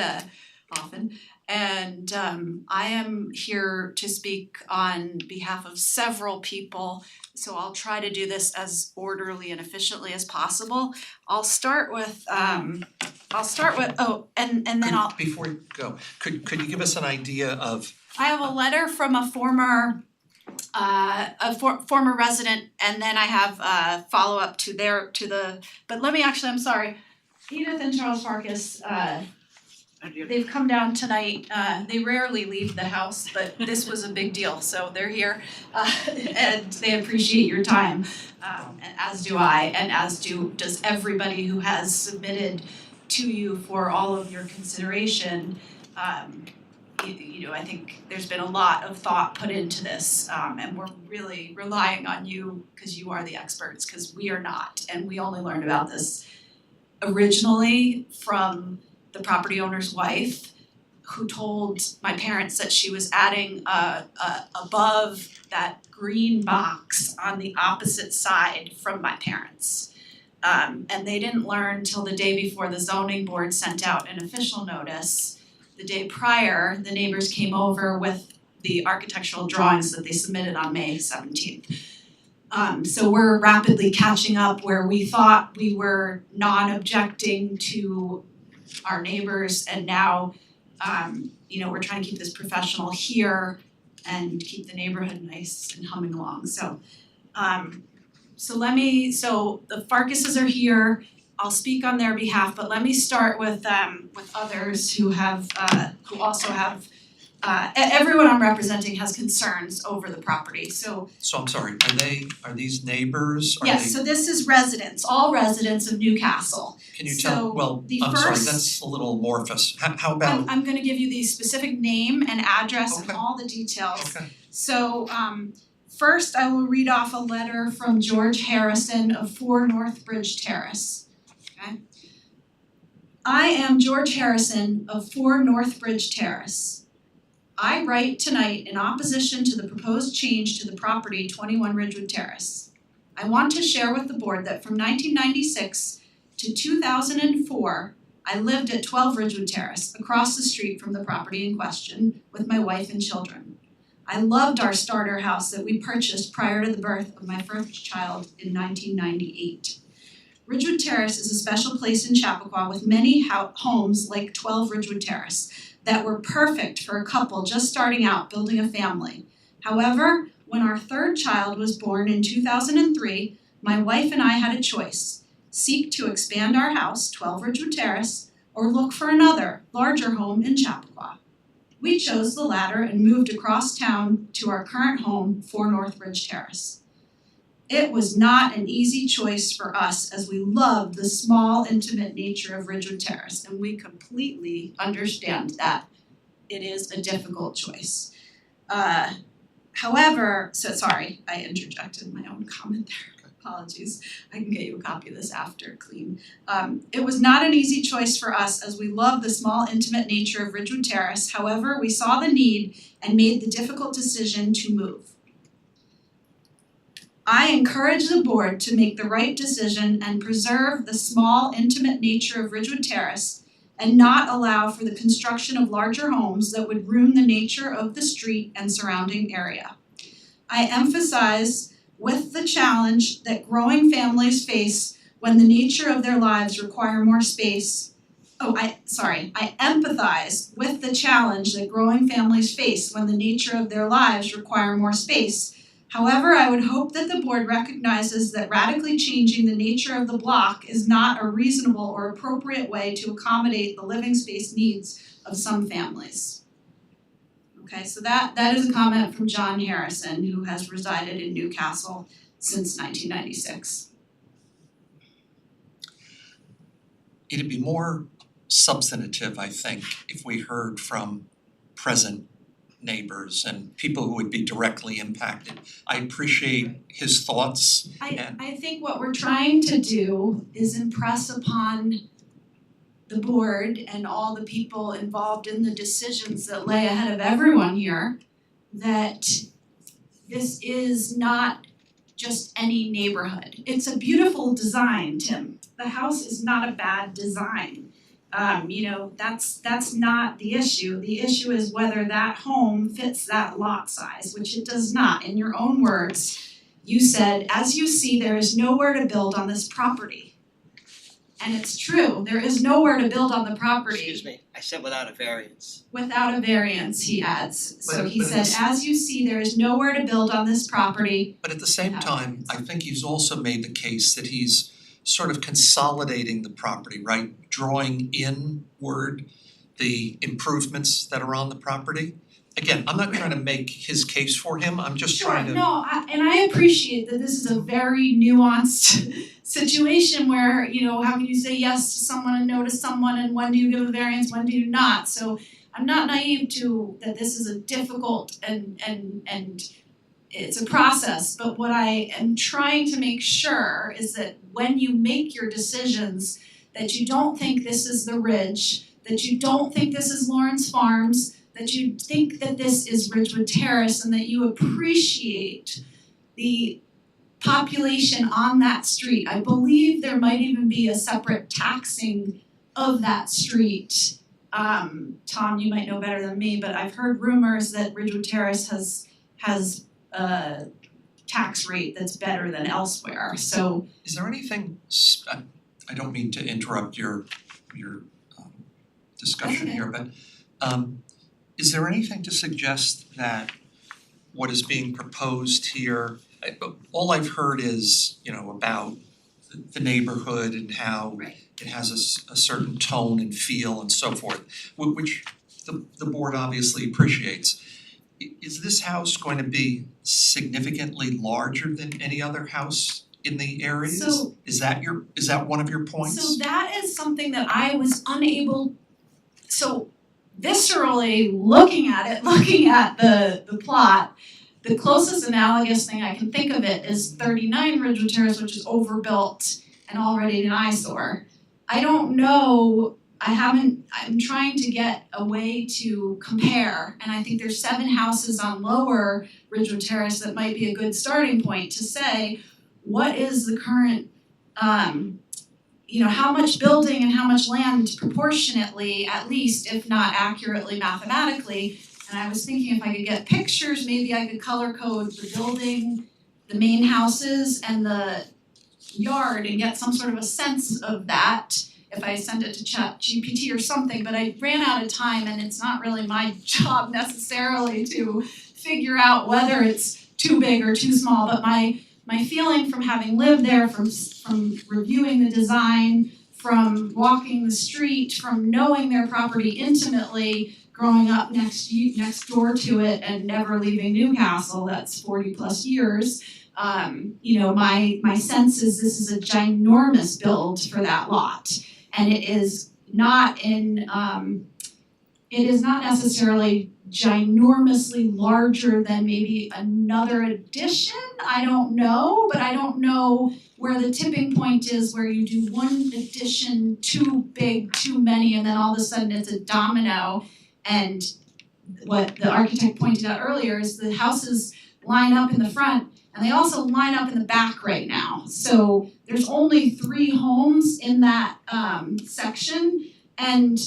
often. And I am here to speak on behalf of several people, so I'll try to do this as orderly and efficiently as possible. I'll start with and then I'll Before you go, could you give us an idea of, I have a letter from a former former resident, and then I have follow-up to the, but let me actually, I'm sorry. Edith and Charles Farkas, they've come down tonight. They rarely leave the house, but this was a big deal, so they're here. And they appreciate your time, and as do I, and as does everybody who has submitted to you for all of your consideration. You know, I think there's been a lot of thought put into this, and we're really relying on you because you are the experts, because we are not, and we only learned about this originally from the property owner's wife, who told my parents that she was adding above that green box on the opposite side from my parents. And they didn't learn till the day before the zoning board sent out an official notice. The day prior, the neighbors came over with the architectural drawings that they submitted on May 17th. So we're rapidly catching up where we thought we were non-objecting to our neighbors, and now you know, we're trying to keep this professional here and keep the neighborhood nice and humming along. So the Farkases are here. I'll speak on their behalf, but let me start with others who also have everyone I'm representing has concerns over the property. So I'm sorry, are these neighbors? Are yes, they, so this is residents, all residents of Newcastle. can you so tell, well, the I'm sorry, first- that's a little amorphous. How about, I'm gonna give you the specific name and address and Okay. all the details. okay, So first I will read off a letter from George Harrison of 4 Northbridge Terrace. Okay. I am George Harrison of 4 Northbridge Terrace. I write tonight in opposition to the proposed change to the property 21 Ridgewood Terrace. I want to share with the board that from 1996 to 2004, I lived at 12 Ridgewood Terrace, across the street from the property in question, with my wife and children. I loved our starter house that we purchased prior to the birth of my first child in 1998. Ridgewood Terrace is a special place in Chappaqua with many homes like 12 Ridgewood Terrace that were perfect for a couple just starting out building a family. However, when our third child was born in 2003, my wife and I had a choice: seek to expand our house, 12 Ridgewood Terrace, or look for another, larger home in Chappaqua. We chose the latter and moved across town to our current home, 4 Northbridge Terrace. It was not an easy choice for us, as we loved the small, intimate nature of Ridgewood Terrace, and we completely understand that it is a difficult choice. However, so sorry, I interjected my own comment there. Apologies. I can get you a copy of this after, clean. It was not an easy choice for us, as we love the small, intimate nature of Ridgewood Terrace. However, we saw the need and made the difficult decision to move. I encourage the board to make the right decision and preserve the small, intimate nature of Ridgewood Terrace and not allow for the construction of larger homes that would ruin the nature of the street and surrounding area. I emphasize with the challenge that growing families face when the nature of their lives require more space. I empathize with the challenge that growing families face when the nature of their lives require more space. However, I would hope that the board recognizes that radically changing the nature of the block is not a reasonable or appropriate way to accommodate the living space needs of some families. Okay, so that is a comment from John Harrison, who has resided in Newcastle since 1996. It'd be more substantive, I think, if we heard from present neighbors and people who would be directly impacted. I appreciate his thoughts and I think what we're trying to do is impress upon the board and all the people involved in the decisions that lay ahead of everyone here that this is not just any neighborhood. It's a beautiful design, Tim. The house is not a bad design. That's not the issue. The issue is whether that home fits that lot size, which it does not. In your own words, you said, as you see, there is nowhere to build on this property. And it's true, there is nowhere to build on the property. Excuse me, I said without a variance. Without a variance, he adds. So he But said, it's- as you see, there is nowhere to build on this property. but at the same time, I think he's also made the case that he's sort of consolidating the property, right? Drawing inward the improvements that are on the property. Again, I'm not trying to make his case for him, I'm just trying to. Sure, no, I appreciate that this is a very nuanced situation where, how can you say yes to someone and no to someone, and when do you give a variance, when do you not? So I'm not naive to that this is a difficult and it's a process, but what I am trying to make sure is that when you make your decisions, that you don't think this is the Ridge, that you don't think this is Lawrence Farms, that you think that this is Ridgewood Terrace, and that you appreciate the population on that street. I believe there might even be a separate taxing of that street. Tom, you might know better than me, but I've heard rumors that Ridgewood Terrace has a tax rate that's better than elsewhere, so. Is there anything, I don't mean to interrupt your discussion Okay. here, but is there anything to suggest that what is being proposed here, all I've heard is, about the neighborhood and how Right. it has a certain tone and feel and so forth, which the board obviously appreciates. Is this house going to be significantly larger than any other house in the area? So- Is that one of your points? So that is something that I was unable, so viscerally looking at the plot, the closest analogous thing I can think of it is 39 Ridgewood Terrace, which is overbuilt and already an eyesore. I don't know, I'm trying to get a way to compare, and I think there's 7 houses on lower Ridgewood Terrace that might be a good starting point to say, what is the current, how much building and how much land proportionately, at least, if not accurately mathematically. And I was thinking if I could get pictures, maybe I could color code the building, the main houses, and the yard and get some sort of a sense of that if I send it to ChatGPT or something, but I ran out of time and it's not really my job necessarily to figure out whether it's too big or too small, but my feeling from having lived there, from reviewing the design, from walking the street, from knowing their property intimately, growing up next door to it and never leaving Newcastle, that's 40 plus years, my sense is this is a ginormous build for that lot. And it is not necessarily ginormously larger than maybe another addition, I don't know, but I don't know where the tipping point is where you do one addition too big, too many, and then all of a sudden it's a domino. And what the architect pointed out earlier is the houses line up in the front and they also line up in the back right now. So there's only 3 homes in that section. And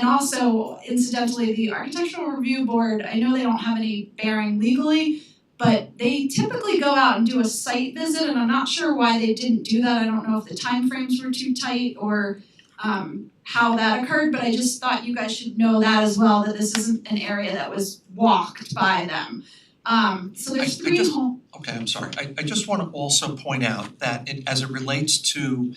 also incidentally, the Architectural Review Board, I know they don't have any bearing legally, but they typically go out and do a site visit, and I'm not sure why they didn't do that. I don't know if the timeframes were too tight or how that occurred, but I just thought you guys should know that as well, that this isn't an area that was walked by them. So there's 3 homes. Okay, I'm sorry. I just wanna also point out that as it relates to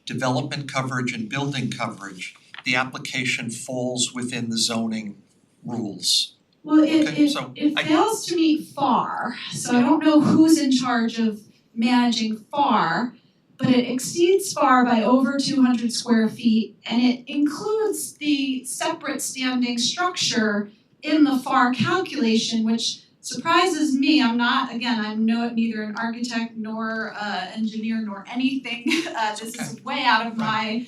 development coverage and building coverage, the application falls within the zoning rules. Well, Okay, so it I- fails to meet FAR, so I don't know who's in charge of managing FAR, but it exceeds FAR by over 200 square feet, and it includes the separate standing structure in the FAR calculation, which surprises me. I'm neither an architect nor engineer nor anything. This is way out of my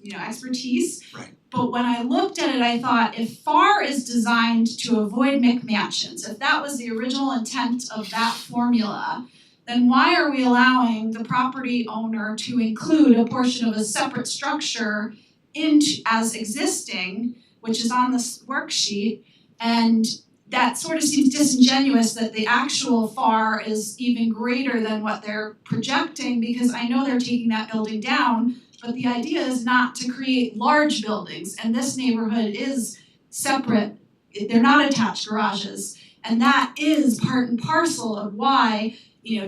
expertise. Right. But when I looked at it, I thought if FAR is designed to avoid McMansions, if that was the original intent of that formula, then why are we allowing the property owner to include a portion of a separate structure as existing, which is on this worksheet? And that sort of seems disingenuous that the actual FAR is even greater than what they're projecting, because I know they're taking that building down, but the idea is not to create large buildings, and this neighborhood is separate, they're not attached garages. And that is part and parcel of why,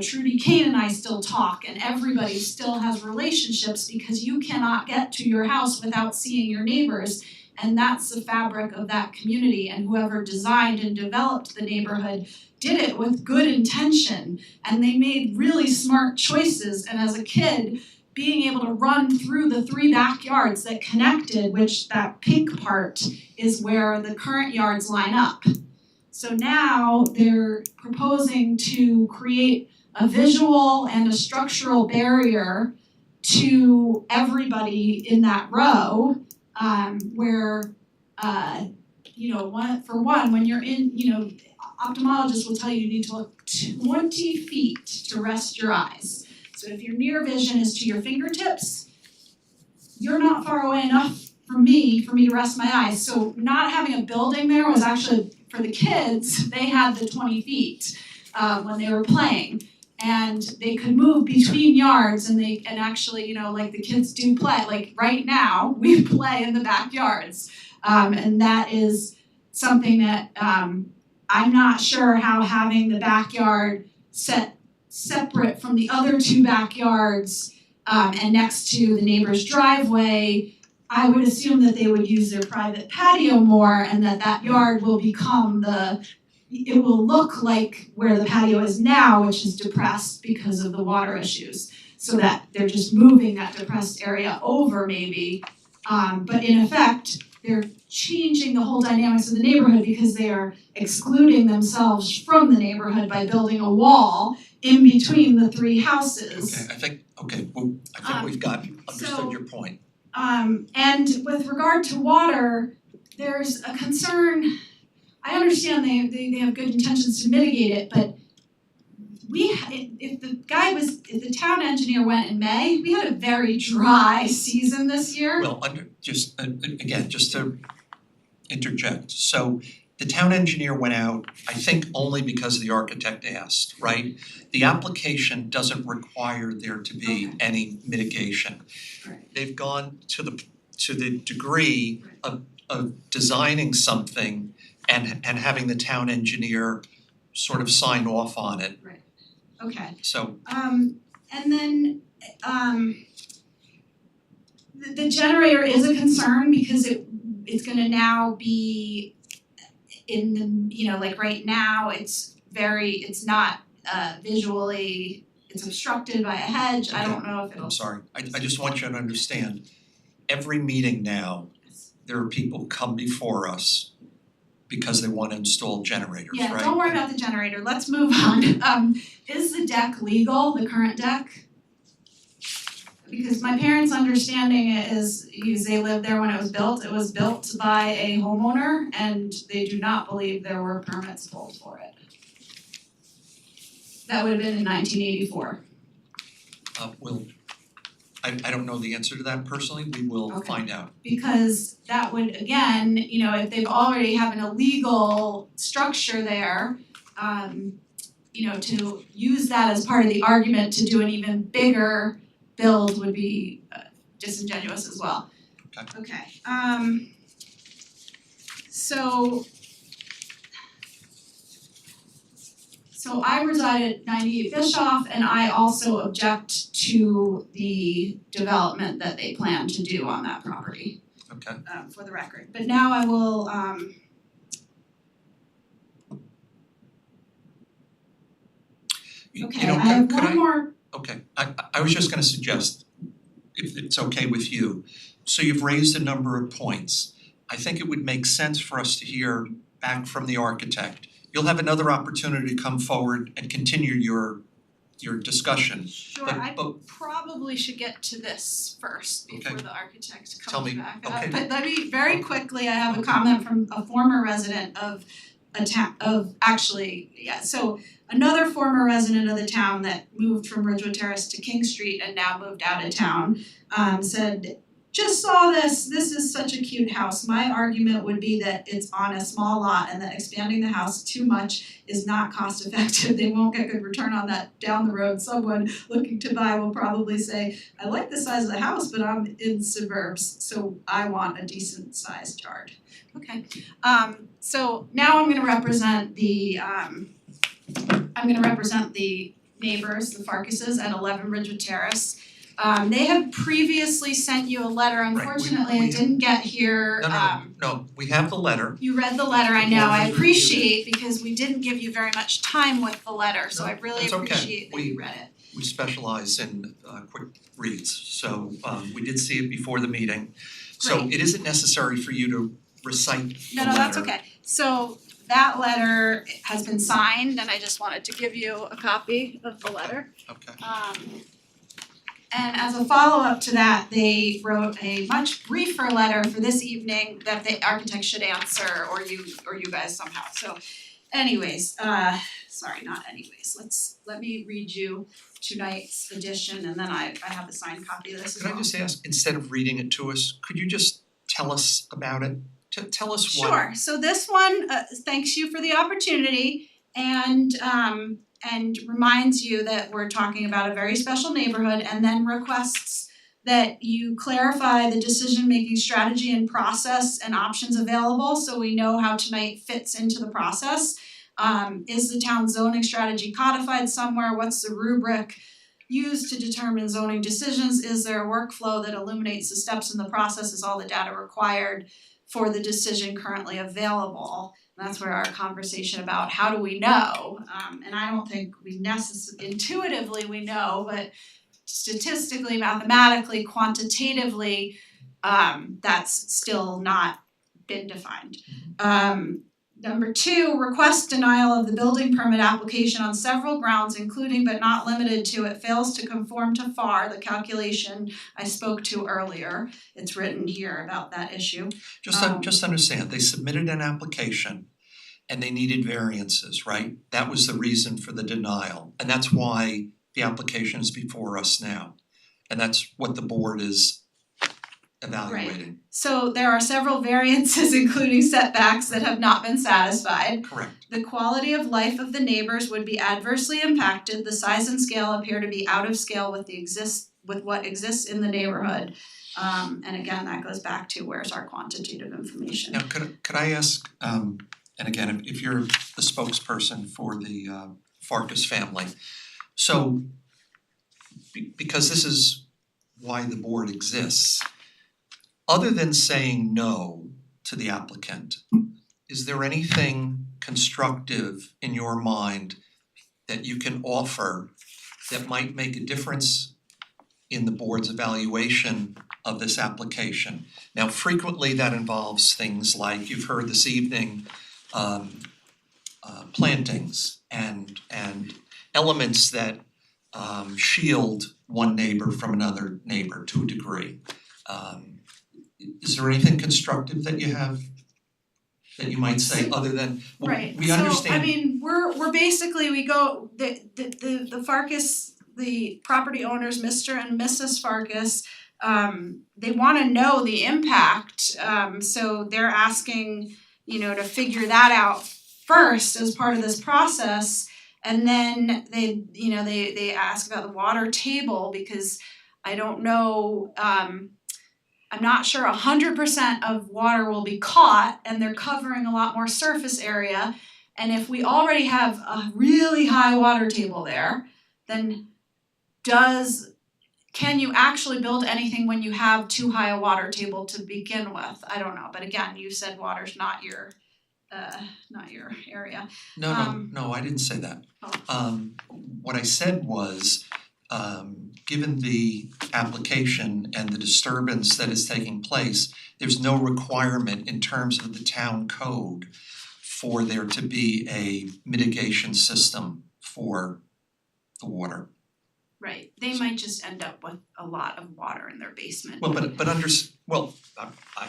Trudy Kane and I still talk, and everybody still has relationships, because you cannot get to your house without seeing your neighbors. And that's the fabric of that community, and whoever designed and developed the neighborhood did it with good intention, and they made really smart choices. And as a kid, being able to run through the 3 backyards that connected, which that pink part is where the current yards line up. So now they're proposing to create a visual and a structural barrier to everybody in that row, where when you're in, ophthalmologists will tell you need to look 20 feet to rest your eyes. So if your near vision is to your fingertips, you're not far away enough from me for me to rest my eyes. So not having a building there was actually, for the kids, they had the 20 feet when they were playing. And they could move between yards, and actually, like the kids do play, like right now, we play in the backyards. And that is something that I'm not sure how having the backyard set separate from the other 2 backyards and next to the neighbor's driveway, I would assume that they would use their private patio more, and that yard will become it will look like where the patio is now, which is depressed because of the water issues. So that they're just moving that depressed area over maybe, but in effect, they're changing the whole dynamics of the neighborhood, because they are excluding themselves from the neighborhood by building a wall in between the 3 houses. I think we've understood your point. And with regard to water, there's a concern. I understand they have good intentions to mitigate it, but if the town engineer went in May, we had a very dry season this year. Well, just to interject, so the town engineer went out, I think only because the architect asked, right? The application doesn't require there to be any mitigation. Right. They've gone to the degree of designing something and having the town engineer sort of sign off on it. Okay. So And then the generator is a concern, because it's gonna now be in the, like right now, it's not visually, it's obstructed by a hedge. I don't know if it'll. I'm sorry, I just want you to understand, every meeting now, there are people who come before us because they want to install generators, right? Yeah, don't worry about the generator, let's move on. Is the deck legal, the current deck? Because my parents' understanding is, because they lived there when it was built by a homeowner, and they do not believe there were permits pulled for it. That would have been in 1984. I don't know the answer to that personally, we will Okay. find out. Because that would, again, if they've already have an illegal structure there, to use that as part of the argument to do an even bigger build would be disingenuous as well. Okay. So I reside at 98 Bischoff, and I also object to the development that they plan to do on that property. Okay. For the record. But now I will You okay, know, I have could one more. Okay, I was just gonna suggest, if it's okay with you, so you've raised a number of points. I think it would make sense for us to hear back from the architect. You'll have another opportunity to come forward and continue your discussion. Sure, But- I but- probably should get to this first before Okay. the architect Tell comes me, back. okay. But let me, very Okay. quickly, I have a Okay. comment from a former resident of a town, so another former resident of the town that moved from Ridgewood Terrace to King Street and now moved out of town, said, just saw this is such a cute house. My argument would be that it's on a small lot and that expanding the house too much is not cost effective. They won't get good return on that down the road. Someone looking to buy will probably say, I like the size of the house, but I'm in suburbs, so I want a decent sized yard. Okay, so now I'm gonna represent the neighbors, the Farkases at 11 Ridgewood Terrace. They have previously sent you a letter, unfortunately we it didn't get here, No, we have the letter. you read the letter, I know, The board I has reviewed appreciate because we didn't give you very much time with the letter, so No, I really that's okay. appreciate that you read it. We specialize in quick reads, so we did see it before the meeting. So Great. it isn't necessary for you to recite the No, letter. that's okay. So that letter has been signed and I just wanted to give you a copy of the letter. Okay. And as a follow-up to that, they wrote a much briefer letter for this evening that the architect should answer or you guys somehow. So anyways, let me read you tonight's edition and then I have a signed copy of this as Could well. I just ask, instead of reading it to us, could you just tell us about it? Tell us what. Sure, so this one thanks you for the opportunity and reminds you that we're talking about a very special neighborhood and then requests that you clarify the decision-making strategy and process and options available so we know how tonight fits into the process. Is the town zoning strategy codified somewhere? What's the rubric used to determine zoning decisions? Is there a workflow that illuminates the steps in the process? Is all the data required for the decision currently available? And that's where our conversation about how do we know, and I don't think we intuitively we know, but statistically, mathematically, quantitatively, that's still not been defined. Number two, request denial of the building permit application on several grounds, including but not limited to it fails to conform to FAR, the calculation I spoke to earlier. It's written here about that issue. Just understand, they submitted an application and they needed variances, right? That was the reason for the denial, and that's why the application is before us now. And that's what the board is evaluating. So there are several variances, including setbacks, that have not been satisfied. Correct. The quality of life of the neighbors would be adversely impacted. The size and scale appear to be out of scale with what exists in the neighborhood. And again, that goes back to where's our quantitative information. Now, could I ask, and again, if you're the spokesperson for the Farkas family, so because this is why the board exists, other than saying no to the applicant, is there anything constructive in your mind that you can offer that might make a difference in the board's evaluation of this application? Now, frequently that involves things like you've heard this evening, plantings and elements that shield one neighbor from another neighbor to a degree. Is there anything constructive that you have that you might say other than, well, Right, we understand. so I mean, we're basically, we go, the Farkas, the property owners, Mr. and Mrs. Farkas, they wanna know the impact, so they're asking, to figure that out first as part of this process. And then they ask about the water table because I don't know, I'm not sure 100% of water will be caught and they're covering a lot more surface area. And if we already have a really high water table there, then does can you actually build anything when you have too high a water table to begin with? I don't know, but again, you said water's not your area. No, no, I didn't say that. Oh. What I said was, given the application and the disturbance that is taking place, there's no requirement in terms of the town code for there to be a mitigation system for the water. Right, they might just end up with a lot of water in their basement. Well, I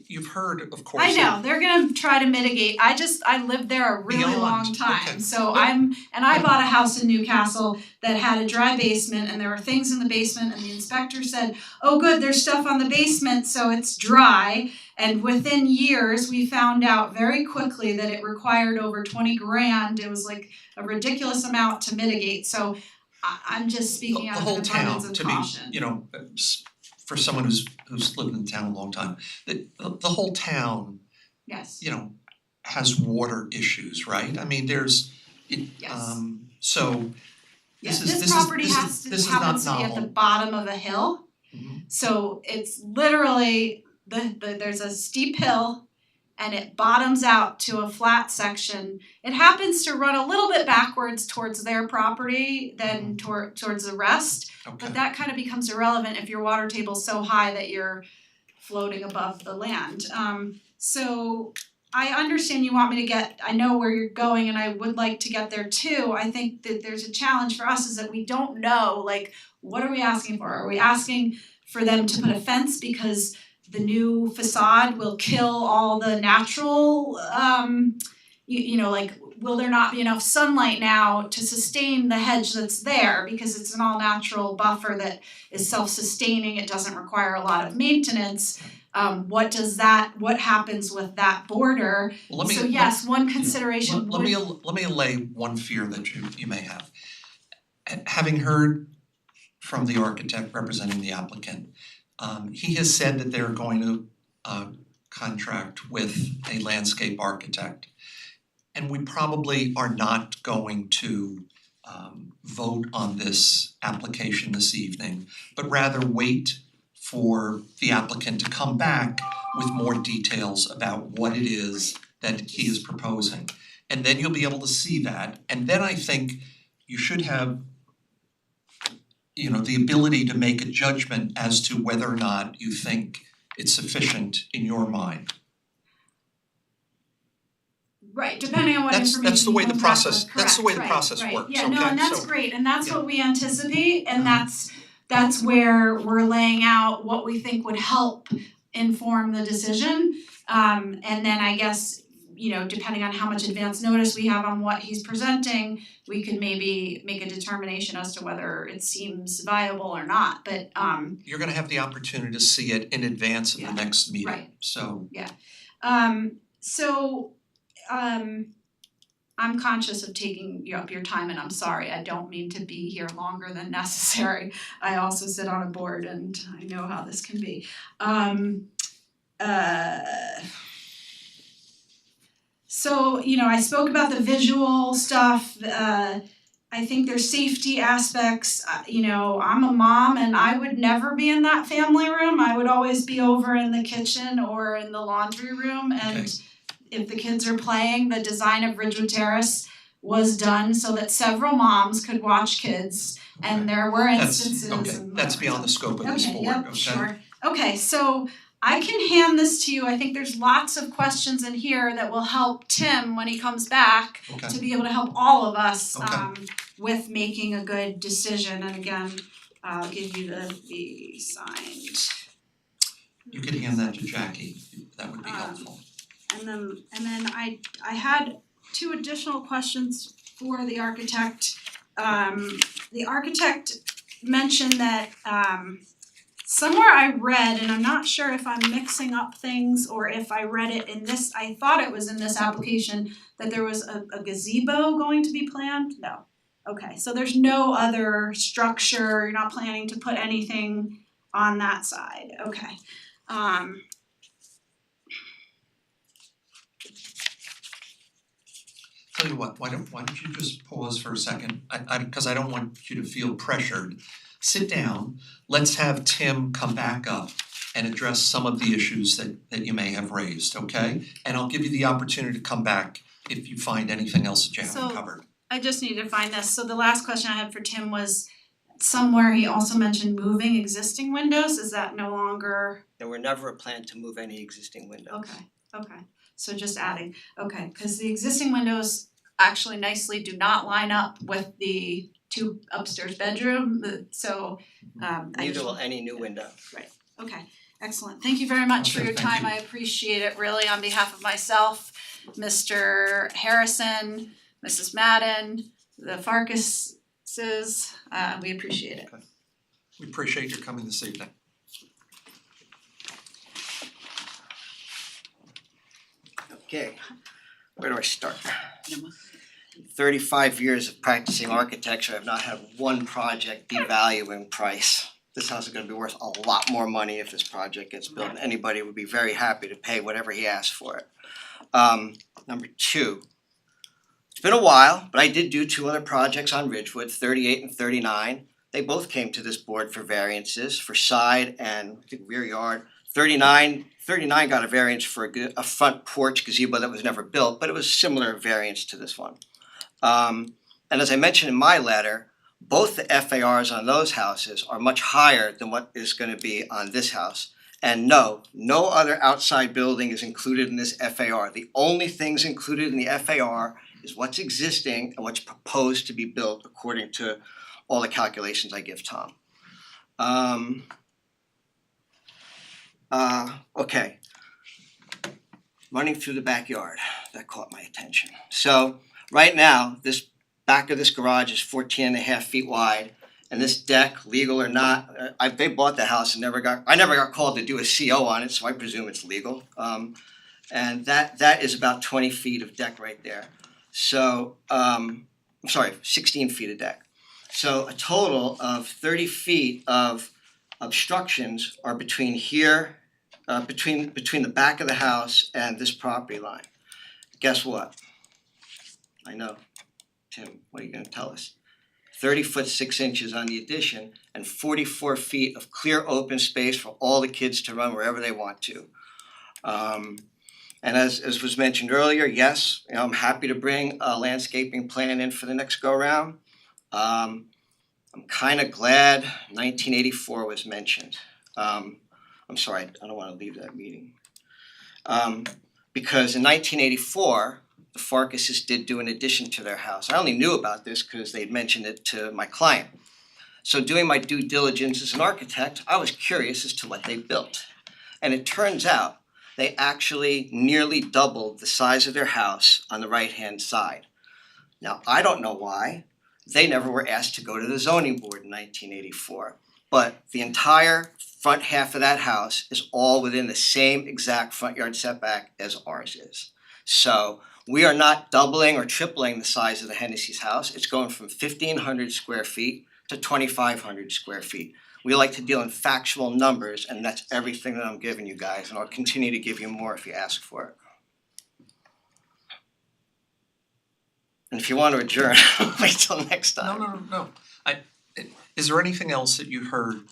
you've heard, of course. I know, they're gonna try to mitigate, I lived there a really Beyond, long time, okay. so Yeah. I bought a house in Newcastle that had a dry basement and there were things in the basement and the inspector said, oh good, there's stuff on the basement, so it's dry. And within years, we found out very quickly that it required over 20 grand, it was like a ridiculous amount to mitigate, so I'm just speaking out The of whole an abundance town, of to caution. be, you know, for someone who's lived in town a long time, the whole town, Yes, you know, has water issues, right? I mean, there's yes. so Yeah, this is this property happens not to be at the novel. bottom of a hill. Mhm. So it's literally there's a steep hill and it bottoms out to a flat section. It happens to run a little bit backwards towards their property than towards the rest, Okay. but that kind of becomes irrelevant if your water table's so high that you're floating above the land. So I understand you want me to get, I know where you're going and I would like to get there too. I think that there's a challenge for us is that we don't know, like, what are we asking for? Are we asking for them to put a fence because the new facade will kill all the natural, you know, like, will there not be enough sunlight now to sustain the hedge that's there because it's an all natural buffer that is self-sustaining, it doesn't require a lot of maintenance. What happens with that border? Well, let me So yes, one consideration let me allay one fear that you may have. Having heard from the architect representing the applicant, he has said that they're going to contract with a landscape architect. And we probably are not going to vote on this application this evening, but rather wait for the applicant to come back with more details about what it is that he is proposing. And then you'll be able to see that, and then I think you should have, you know, the ability to make a judgment as to whether or not you think it's sufficient in your mind. Right, depending on what information That's the way he the comes back process- with. that's the way the Correct, process right, works, Yeah, no, okay? and that's So- great, and that's yeah. what we anticipate, and Uh-huh. that's where we're laying out what we think would help inform the decision. And then I guess, you know, depending on how much advance notice we have on what he's presenting, we could maybe make a determination as to whether it seems viable or not, but You're gonna have the opportunity to see it in advance of Yeah, the next meeting, right. so I'm conscious of taking up your time and I'm sorry, I don't mean to be here longer than necessary. I also sit on a board and I know how this can be. So, you know, I spoke about the visual stuff, I think there's safety aspects, you know, I'm a mom and I would never be in that family room. I would always be over in the kitchen or in the laundry room and Okay. if the kids are playing, the design of Ridgewood Terrace was done so that several moms could watch kids and there were instances and whatever. that's beyond the scope of this board, okay? Okay, yep, sure. Okay, so I can hand this to you. I think there's lots of questions in here that will help Tim when he comes back Okay. to be able to help all of us Okay. with making a good decision. And again, I'll give you the signed. You could hand that to Jackie, that would be Um, helpful. And then I had two additional questions for the architect. The architect mentioned that somewhere I read, and I'm not sure if I'm mixing up things or if I read it in this, I thought it was in this application, that there was a gazebo going to be planned? No. Okay, so there's no other structure, you're not planning to put anything on that side, okay. tell you what, why don't you just pause for a second? Cause I don't want you to feel pressured. Sit down, let's have Tim come back up and address some of the issues that you may have raised, okay? And I'll give you the opportunity to come back if you find anything else that you haven't So- covered. I just need to find this, so the last question I had for Tim was somewhere he also mentioned moving existing windows, is that no longer, There were never a plan to move any existing windows. okay, so just adding, okay, cause the existing windows actually nicely do not line up with the two upstairs bedroom, so I Neither just, will any new window. okay, excellent, thank you very much for Okay, your thank time, you. I appreciate it really on behalf of myself, Mr. Harrison, Mrs. Madden, the Farkases, we appreciate it. We appreciate your coming this evening. Okay, where do I start? 35 years of practicing architecture, I've not had one project devalue in price. This house is gonna be worth a lot more money if this project gets built, and anybody would be very happy to pay whatever he asked for it. Number two, it's been a while, but I did do two other projects on Ridgewood, 38 and 39. They both came to this board for variances for side and I think rear yard. 39 got a variance for a front porch gazebo that was never built, but it was similar variance to this one. And as I mentioned in my letter, both the FARs on those houses are much higher than what is gonna be on this house. And no other outside building is included in this FAR. The only things included in the FAR is what's existing and what's proposed to be built according to all the calculations I give Tom. Okay. Running through the backyard, that caught my attention. So right now, this back of this garage is 14 and a half feet wide. And this deck, legal or not, they bought the house and I never got called to do a CO on it, so I presume it's legal. And that is about 20 feet of deck right there. So, I'm sorry, 16 feet of deck. So a total of 30 feet of obstructions are between here, between the back of the house and this property line. Guess what? I know, Tim, what are you gonna tell us? 30 foot 6 inches on the addition and 44 feet of clear open space for all the kids to run wherever they want to. And as was mentioned earlier, yes, I'm happy to bring a landscaping plan in for the next go round. I'm kinda glad 1984 was mentioned. I'm sorry, I don't wanna leave that meeting. Because in 1984, the Farkases did do an addition to their house. I only knew about this because they'd mentioned it to my client. So doing my due diligence as an architect, I was curious as to what they built. And it turns out they actually nearly doubled the size of their house on the right-hand side. Now, I don't know why. They never were asked to go to the zoning board in 1984. But the entire front half of that house is all within the same exact front yard setback as ours is. So we are not doubling or tripling the size of the Hennessy's house. It's going from 1,500 square feet to 2,500 square feet. We like to deal in factual numbers, and that's everything that I'm giving you guys, and I'll continue to give you more if you ask for it. And if you want to adjourn, wait till next time. No. Is there anything else that you heard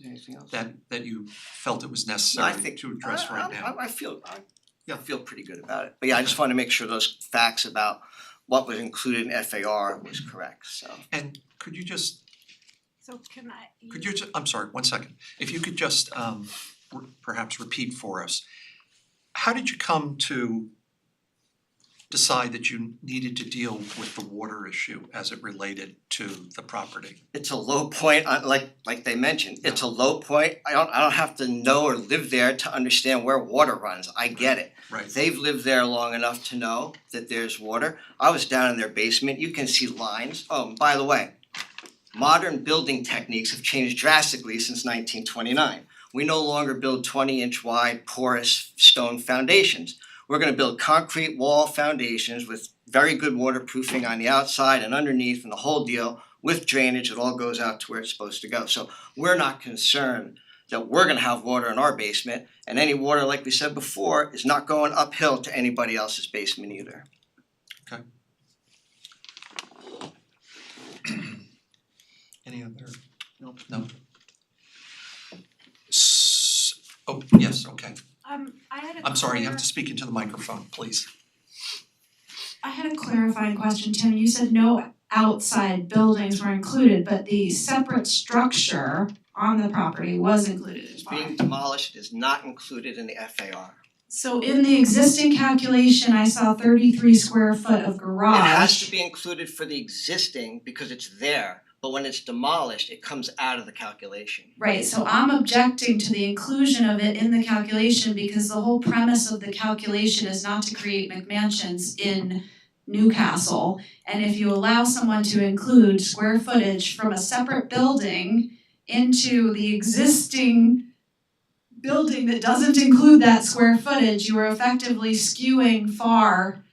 Anything else? that you felt it was No, I necessary think to address right now? I feel pretty good about it. But yeah, I just want to make sure those facts about what was included in FAR was correct, so. And could you just, So can I? I'm sorry, one second. If you could just perhaps repeat for us, how did you come to decide that you needed to deal with the water issue as it related to the property? It's a low point, like they mentioned, it's a low point. I don't have to know or live there to understand where water runs. I get it. Right. They've lived there long enough to know that there's water. I was down in their basement, you can see lines. Oh, and by the way, modern building techniques have changed drastically since 1929. We no longer build 20-inch wide porous stone foundations. We're gonna build concrete wall foundations with very good waterproofing on the outside and underneath and the whole deal with drainage. It all goes out to where it's supposed to go. So we're not concerned that we're gonna have water in our basement, and any water, like we said before, is not going uphill to anybody else's basement either. Any other? Nope. No. Oh, yes, okay. I had a I'm sorry, you have to speak into the microphone, please. I had a clarifying question, Tim. You said no outside buildings were included, but the separate structure on the property was included as well. Being demolished is not included in the FAR. So in the existing calculation, I saw 33 square foot of garage. It has to be included for the existing because it's there, but when it's demolished, it comes out of the calculation. Right, so I'm objecting to the inclusion of it in the calculation because the whole premise of the calculation is not to create McMansions in Newcastle. And if you allow someone to include square footage from a separate building into the existing building that doesn't include that square footage, you are effectively skewing FAR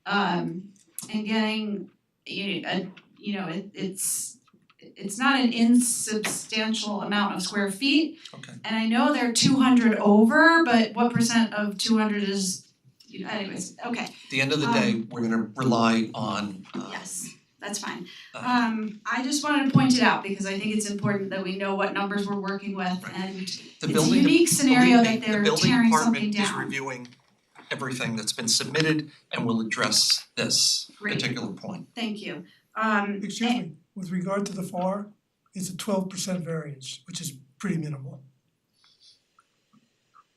and getting, it's not an insubstantial amount of square feet. Okay. And I know they're 200 over, but what percent of 200 is, anyways, okay, At the end of the day, we're gonna rely on yes, that's fine. uh, I just wanted to point it out because I think it's important that we know what numbers we're working with Right. and the it's a building. unique scenario Believe me, that they're the building tearing something department is down. reviewing everything that's been submitted and will address this Great. particular point. Thank you. Excuse me, with regard to the FAR, it's a 12% variance, which is pretty minimal.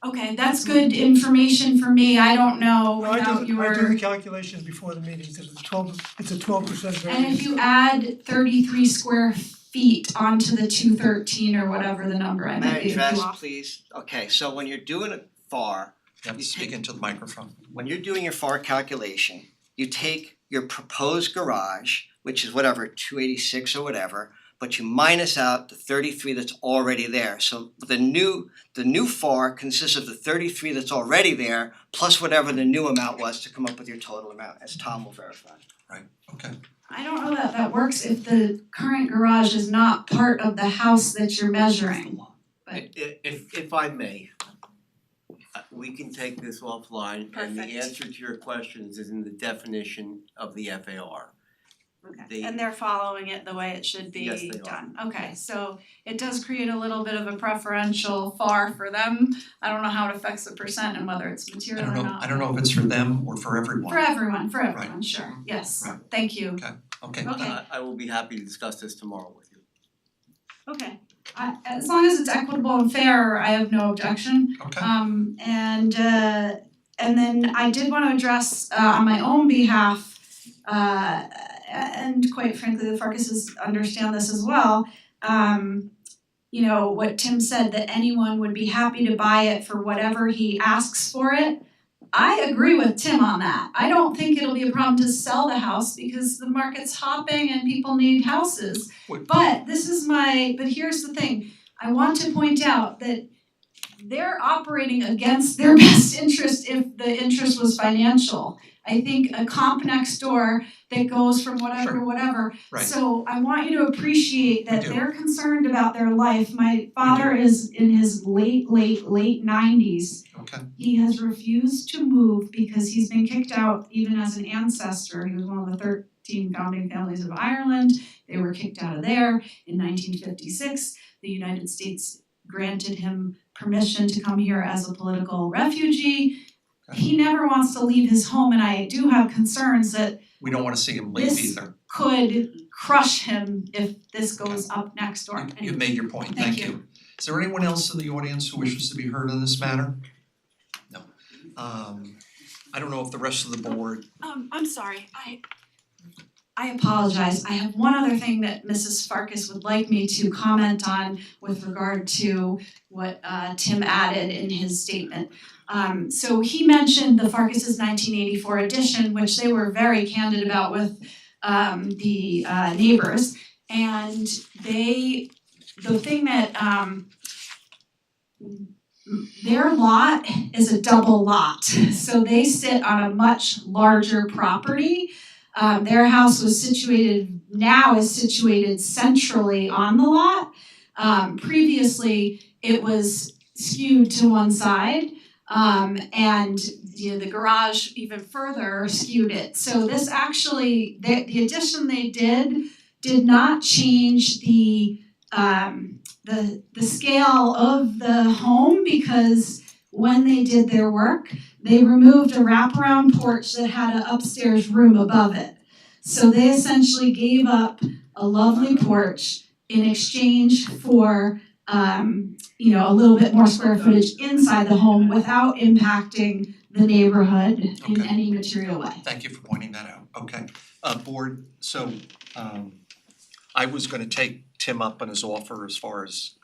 Okay, that's good information for me. I don't know I without do your. the calculations before the meetings, it's a 12% variance. And if you add 33 square feet onto the 213 or whatever the number, I May I might be a few address, off. please? Okay, so when you're doing a FAR, You have to speak into the microphone. when you're doing your FAR calculation, you take your proposed garage, which is whatever, 286 or whatever, but you minus out the 33 that's already there. So the new FAR consists of the 33 that's already there plus whatever the new amount was to come up with your total amount, as Tom will verify. Right, okay. I don't know that that works if the current garage is not part of the house that you're measuring. But- If I may, we can take this offline and the Perfect. answer to your questions is in the definition of the FAR. Okay, They- and they're following it the way it should be Yes, they are. done. Okay, so it does create a little bit of a preferential FAR for them. I don't know how it affects the percent and whether it's I material don't or know, not. I don't know if it's for them or for everyone. For everyone, sure, yes, Right. thank you. Okay, Okay. I will be happy to discuss this tomorrow with you. Okay, as long as it's equitable and fair, I have no objection. okay. And then I did wanna address on my own behalf, and quite frankly, the Farkases understand this as well. What Tim said, that anyone would be happy to buy it for whatever he asks for it. I agree with Tim on that. I don't think it'll be a problem to sell the house because the market's hopping and people need houses. Wait. But here's the thing, I want to point out that they're operating against their best interest if the interest was financial. I think a comp next door that goes from whatever Sure. to whatever. Right. So I want you to appreciate that We do. they're concerned about their life. My father is in his late 90s. Okay, He has refused to move because he's been kicked out even as an ancestor. He was one of the 13 founding families of Ireland. They were kicked out of there in 1956. The United States granted him permission to come here as a political refugee. Okay. He never wants to leave his home, and I do have concerns that we don't wanna see him leave This- either. could crush him if this goes up next door. You've made your point, Thank thank you. you. Is there anyone else in the audience who wishes to be heard on this matter? No. I don't know if the rest of the board, I'm sorry, I apologize. I have one other thing that Mrs. Farkas would like me to comment on with regard to what Tim added in his statement. So he mentioned the Farkas' 1984 edition, which they were very candid about with the neighbors. And the thing that their lot is a double lot. So they sit on a much larger property. Their house is situated centrally on the lot. Previously, it was skewed to one side. And the garage even further skewed it. So this actually, the addition they did not change the scale of the home, because when they did their work, they removed a wraparound porch that had an upstairs room above it. So they essentially gave up a lovely porch in exchange for a little bit more square footage inside the home without impacting the neighborhood in Okay. any material way. Thank you for pointing that out. Okay. Board, so I was gonna take Tim up on his offer as far as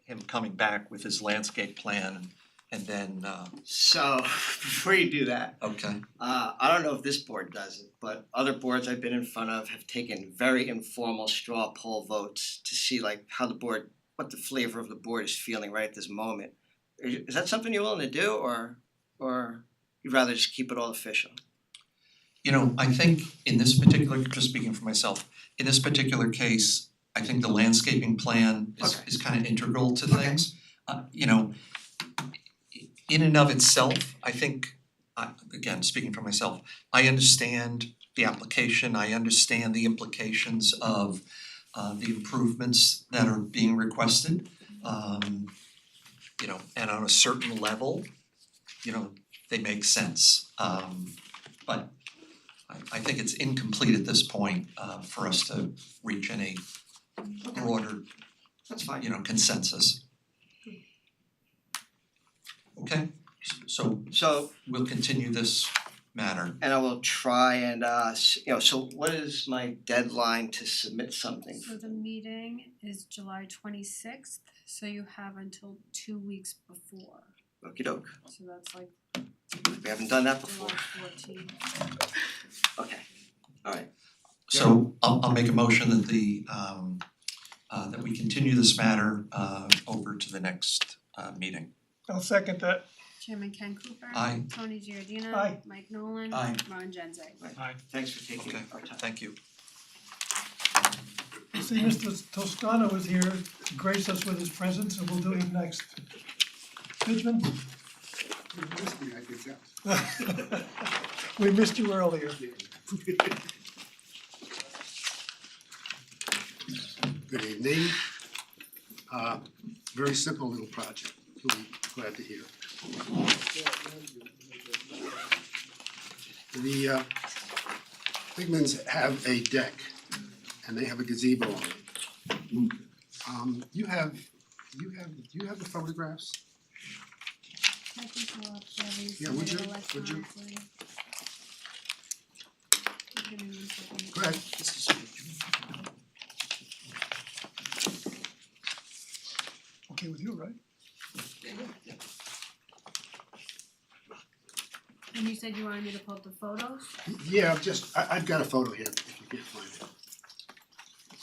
him coming back with his landscape plan and then So before you do that, okay. I don't know if this board does it, but other boards I've been in front of have taken very informal straw poll votes to see like how the board, what the flavor of the board is feeling right at this moment. Is that something you're willing to do, or you'd rather just keep it all official? You know, I think in this particular, just speaking for myself, in this particular case, I think the landscaping plan Okay. is kind of integral to Okay. things. You know, in and of itself, I think, again, speaking for myself, I understand the application, I understand the implications of the improvements that are being requested. You know, and on a certain level, you know, they make sense. But I think it's incomplete at this point for us to reach any broader, That's fine. you know, consensus. Okay, so So, we'll continue this matter. and I will try and so what is my deadline to submit something? So the meeting is July 26th, so you have until 2 weeks before. Okey doke, So that's like we haven't done that before. July 14th. Okay, alright. So I'll make a motion that that we continue this matter over to the next meeting. I'll second that. Chairman Ken Cooper. Aye. Tony Giardina. Aye. Mike Nolan. Aye. Ron Genzeg. Thanks for taking Okay, our time. thank you. See, Mr. Toscano is here to grace us with his presence, and we'll do it next. Benjamin? We missed you earlier. Good evening. Very simple little project, you'll be glad to hear. The Figmans have a deck and they have a gazebo on it. You have the photographs? I can pull up Debbie's Yeah, would you- electronically. Give me 1 second. Go ahead. Okay with you, right? And you said you wanted me to pull up the photos? Yeah, I've got a photo here, if you can't find it.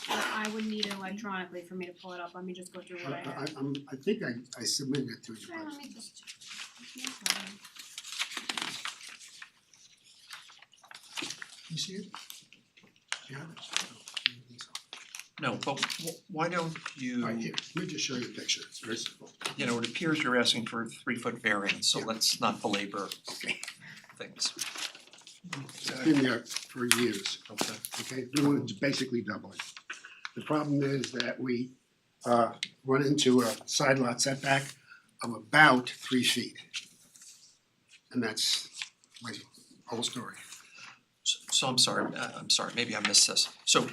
But I would need it electronically for me to pull it up. Let me just go through what I have. I think I submitted it to you. Sure, let me just. No problem. You see it? Yeah. No, but why don't you, Alright, here, let me just show you a picture, it's very simple. you know, it appears you're asking for a 3-foot variance, so let's not belabor things. It's been there for years, Okay. okay, we wanted to basically double it. The problem is that we run into a side lot setback of about 3 feet. And that's my whole story. So I'm sorry, maybe I missed this. So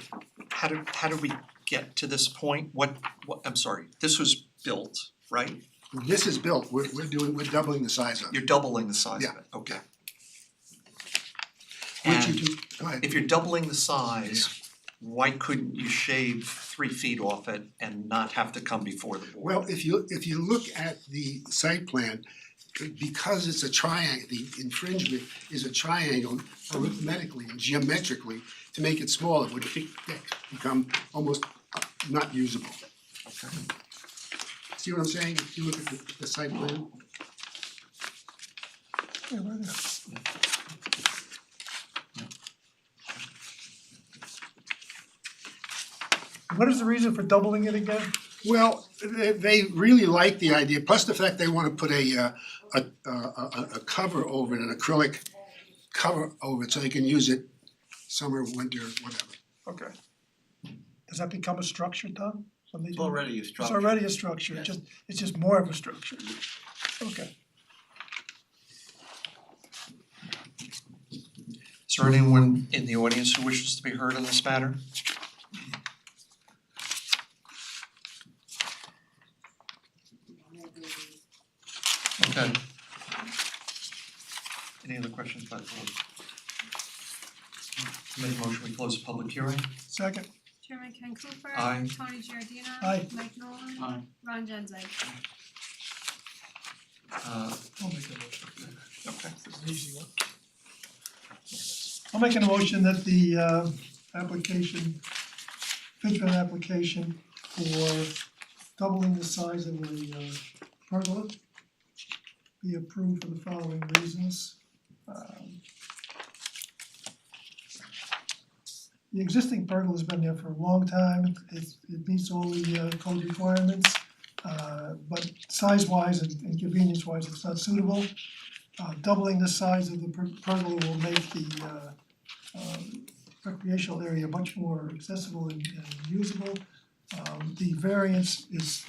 how did we get to this point? What, I'm sorry, this was built, right? This is built, we're doubling the size of it. You're doubling the size of Yeah. it, okay. Which you And do, go ahead. if you're doubling the size, why couldn't you shave 3 feet off it and not have to come before the board? Well, if you look at the site plan, because it's a triangle, the infringement is a triangle arithmetically and geometrically, to make it smaller would become almost not usable. Okay. See what I'm saying? If you look at the site plan, Yeah, right there. What is the reason for doubling it again? Well, they really like the idea, plus the fact they wanna put a cover over it, an acrylic cover over it, so they can use it summer, winter, whatever. Okay. Does that become a structure, Tom? When they It's do- already a It's structure. already a structure, Yes. it's just more of a structure. Okay. Is there anyone in the audience who wishes to be heard on this matter? Okay. Any other questions by the board? Make a motion, we close the public hearing. Second, Chairman Ken Cooper. Aye. Tony Giardina. Aye. Mike Nolan. Aye. Ron Genzeg. I'll make a motion. Okay. This is an easy one. I'll make a motion that the application, Fitchman application for doubling the size of a pergola be approved for the following reasons. The existing pergola's been there for a long time, it meets all the code requirements, but size-wise and convenience-wise, it's not suitable. Doubling the size of the pergola will make the recreational area much more accessible and usable. The variance is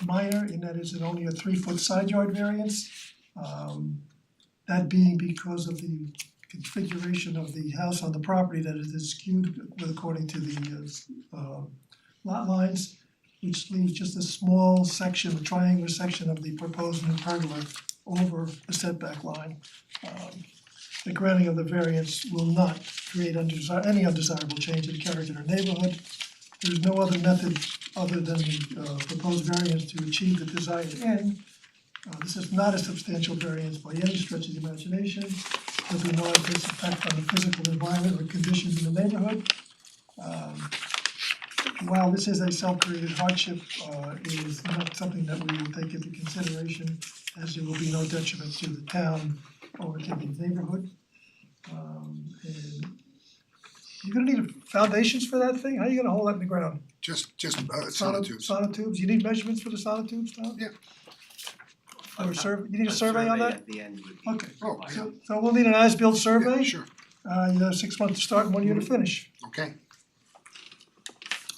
minor in that it's only a 3-foot side yard variance. That being because of the configuration of the house on the property that it is skewed according to the lot lines, which leaves just a small section, a triangular section of the proposed new pergola over the setback line. The granting of the variance will not create any undesirable change in the character of the neighborhood. There is no other method other than the proposed variance to achieve the desired end. This is not a substantial variance by any stretch of the imagination. There'll be no adverse effect on the physical environment or conditions in the neighborhood. While this is a self-created hardship, it is not something that we will take into consideration, as there will be no detriment to the town or to the neighborhood. And you're gonna need foundations for that thing? How are you gonna hold that in the ground? Just sonotubes. Sonotubes? You need measurements for the sonotubes, Tom? Yeah. Or you need a survey on that? at the end would be. Okay, Oh, so we'll need an as-built survey. yeah, sure, You have 6 months to start and 1 year to finish. okay.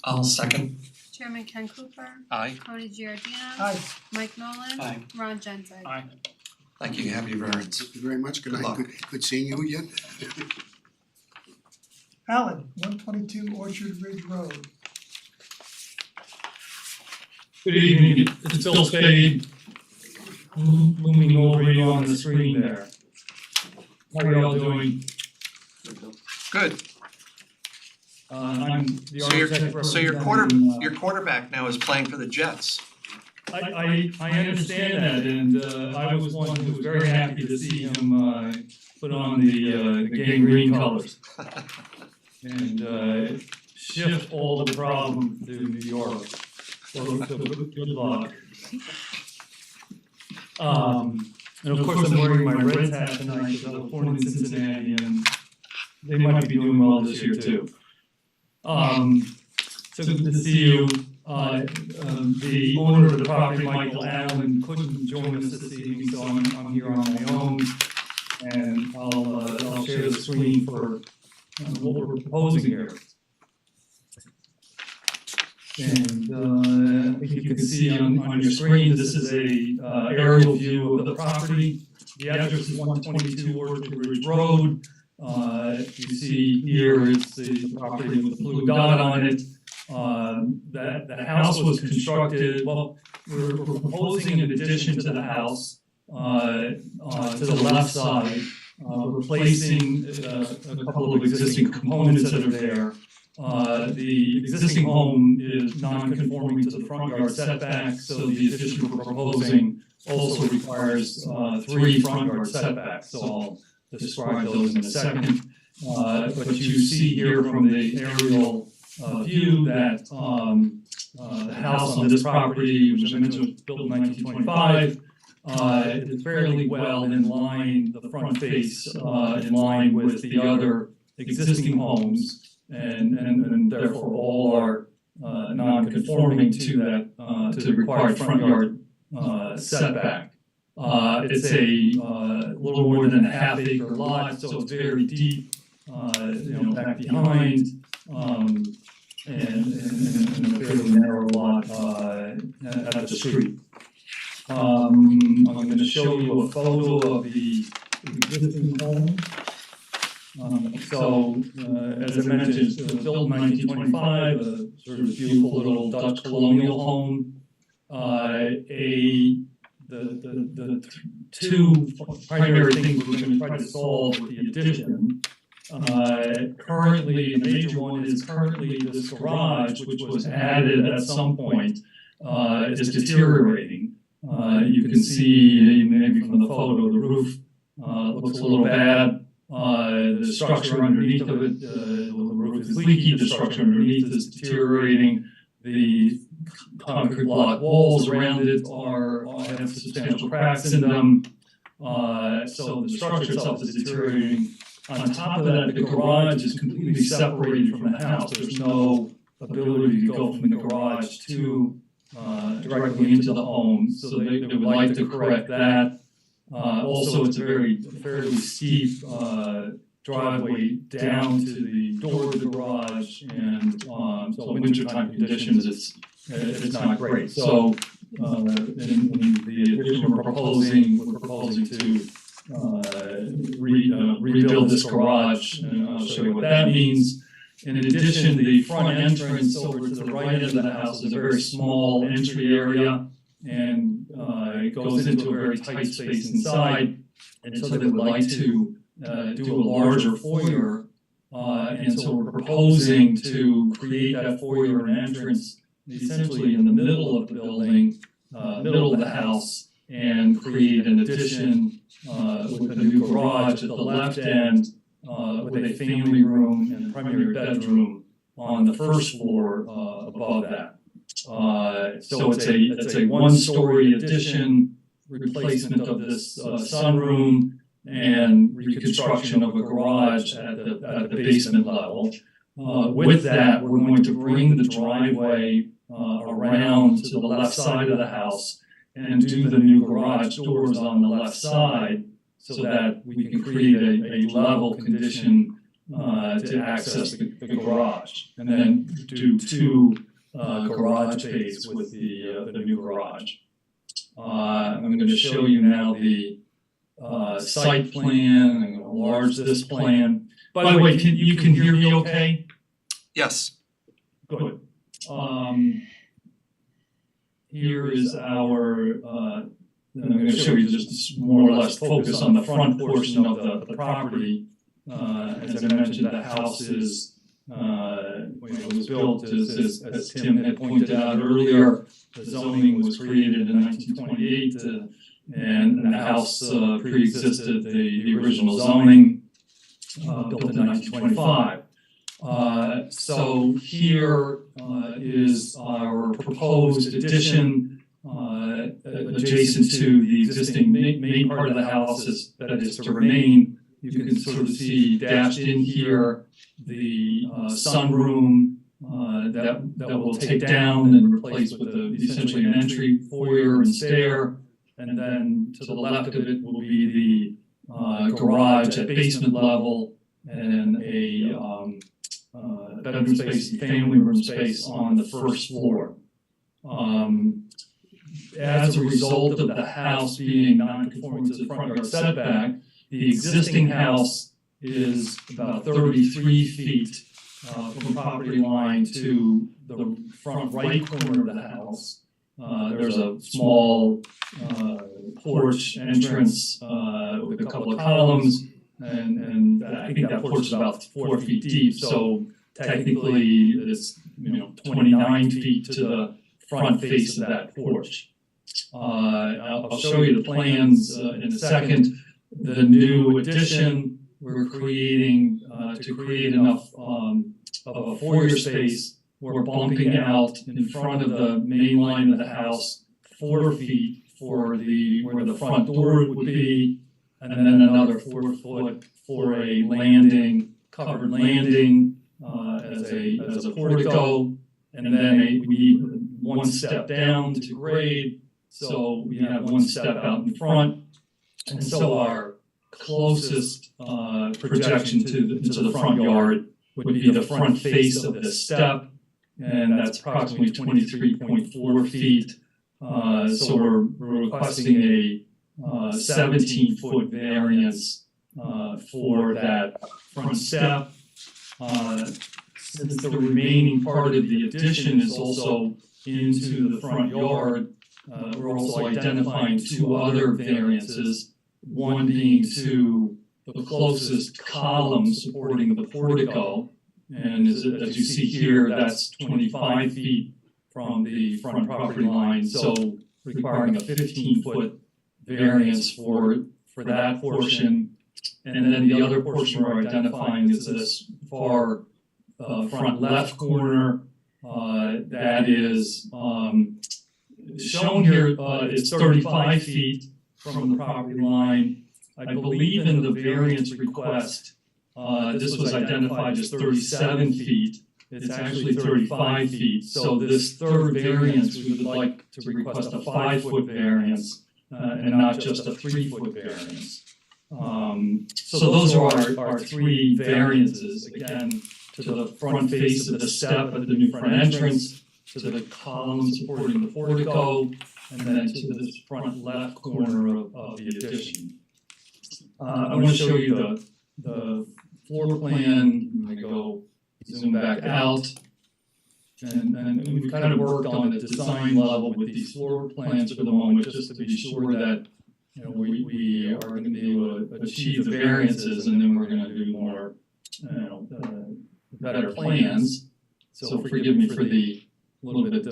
I'll second. Chairman Ken Cooper. Aye. Tony Giardina. Aye. Mike Nolan. Aye. Ron Genzeg. Aye. Thank you, have your variance. Thank you very much, good Good night, luck. good seeing you again. Alan, 122 Orchard Ridge Road. Good evening, it's Bill Spade, looming over you on the screen there. How are y'all doing? Good. I'm the So architect so your representing, your quarterback now is playing for the Jets. I understand that, and I was one who was very happy to see him put on the gang green colors and shift all the problems to New York. So good luck. And of course, I'm wearing my Reds hat tonight because I was born in Cincinnati, and they might be doing well this year too. So good to see you. The owner of the property, Michael Allen, couldn't join us this evening, so I'm here on my own. And I'll share the screen for what we're proposing here. And I think you can see on your screen, this is a aerial view of the property. The address is 122 Orchard Ridge Road. You see here is the property with the blue dot on it. That the house was constructed, well, we're proposing an addition to the house to the left side, replacing a couple of existing components that are there. The existing home is non-conforming to the front yard setback, so the addition we're proposing also requires 3 front yard setbacks, so I'll describe those in a second. But you see here from the aerial view that the house on this property, which I mentioned was built in 1925, is fairly well in line, the front face in line with the other existing homes, and therefore all our non-conforming to that, to the required front yard setback. It's a little more than a half acre lot, so it's very deep, back behind, and a fairly narrow lot at the street. I'm gonna show you a photo of the existing home. As I mentioned, it was built in 1925, a sort of beautiful little Dutch colonial home. The two primary things we're gonna try to solve with the addition. Currently, the major one is currently this garage, which was added at some point, is deteriorating. You can see maybe from the photo, the roof looks a little bad. The structure underneath of it, the roof is leaky, the structure underneath is deteriorating. The concrete block walls around it have substantial cracks in them. So the structure itself is deteriorating. On top of that, the garage is completely separated from the house. There's no ability to go from the garage to directly into the home, so they would like to correct that. Also, it's a fairly steep driveway down to the door of the garage, and so wintertime conditions, it's not great. So in the addition we're proposing to rebuild this garage, and I'll show you what that means. In addition, the front entrance over to the right end of the house is a very small entry area, and it goes into a very tight space inside. And so they would like to do a larger foyer, and so we're proposing to create that foyer and entrance essentially in the middle of the building, middle of the house, and create an addition with a new garage at the left end, with a family room and primary bedroom on the first floor above that. So it's a one-story addition, replacement of this sunroom, and reconstruction of a garage at the basement level. With that, we're going to bring the driveway around to the left side of the house and do the new garage doors on the left side, so that we can create a level condition to access the garage, and then do two garage bays with the new garage. I'm going to show you now the site plan. I'm going to enlarge this plan. By the way, you can hear me okay? Yes. Good. Here is our I'm going to show you just more or less focus on the front portion of the property. As I mentioned, the house is, when it was built, as Tim had pointed out earlier, the zoning was created in 1928, and the house pre-existed the original zoning, built in 1925. So here is our proposed addition, adjacent to the existing main part of the house that is to remain. You can sort of see dashed in here the sunroom that we'll take down and replace with essentially an entry foyer and stair. And then to the left of it will be the garage at basement level, and a bedroom space and family room space on the first floor. As a result of the house being non-conforming to the front yard setback, the existing house is about 33 feet from property line to the front right corner of the house. There's a small porch entrance with a couple of columns, and I think that porch is about 4 feet deep. So technically, it's 29 feet to the front face of that porch. I'll show you the plans in a second. The new addition, we're creating to create enough of a foyer space. We're bumping out in front of the main line of the house 4 feet for where the front door would be, and then another 4 foot for a landing, covered landing as a portico. and then we need one step down to grade, so we have one step out in front. And so our closest projection to the front yard would be the front face of the step, and that's approximately 23.4 feet. So we're requesting a 17-foot variance for that front step. Since the remaining part of the addition is also into the front yard, we're also identifying two other variances, one being to the closest column supporting the portico. And as you see here, that's 25 feet from the front property line, so requiring a 15-foot variance for that portion. And then the other portion we're identifying is this far front left corner that is shown here. It's 35 feet from the property line. I believe in the variance request, this was identified as 37 feet. It's actually 35 feet. So this third variance, we would like to request a 5-foot variance and not just a 3-foot variance. So those are our three variances, again, to the front face of the step at the new front entrance, to the column supporting the portico, and then to this front left corner of the addition. I want to show you the floor plan. I'm gonna go zoom back out. And we've kind of worked on the design level with these floor plans for the moment, just to be sure that we are going to be able to achieve the variances, and then we're going to do more better plans. So forgive me for the little bit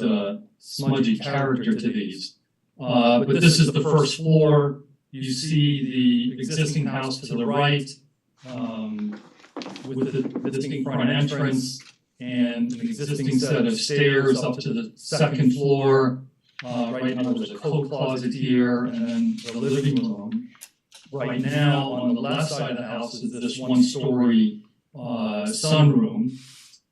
smudgy character to these. But this is the first floor. You see the existing house to the right, with the existing front entrance and an existing set of stairs up to the second floor. Right now there's a coat closet here and then the living room. Right now on the left side of the house is this one-story sunroom.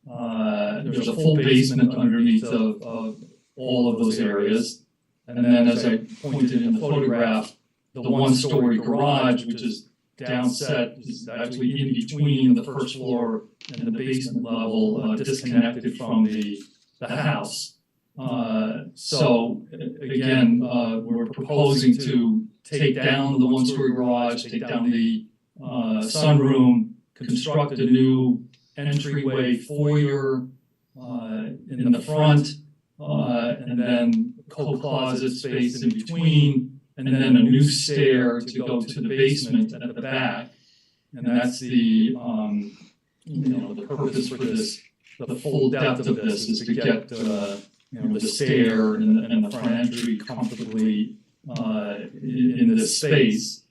There's a full basement underneath of all of those areas. And then as I pointed in the photograph, the one-story garage, which is downset, is actually in between the first floor and the basement level, disconnected from the house. So again, we're proposing to take down the one-story garage, take down the sunroom, construct a new entryway foyer in the front, and then coat closet space in between, and then a new stair to go to the basement at the back. And that's the the purpose for this. The full depth of this is to get the stair and the front entry comfortably in this space.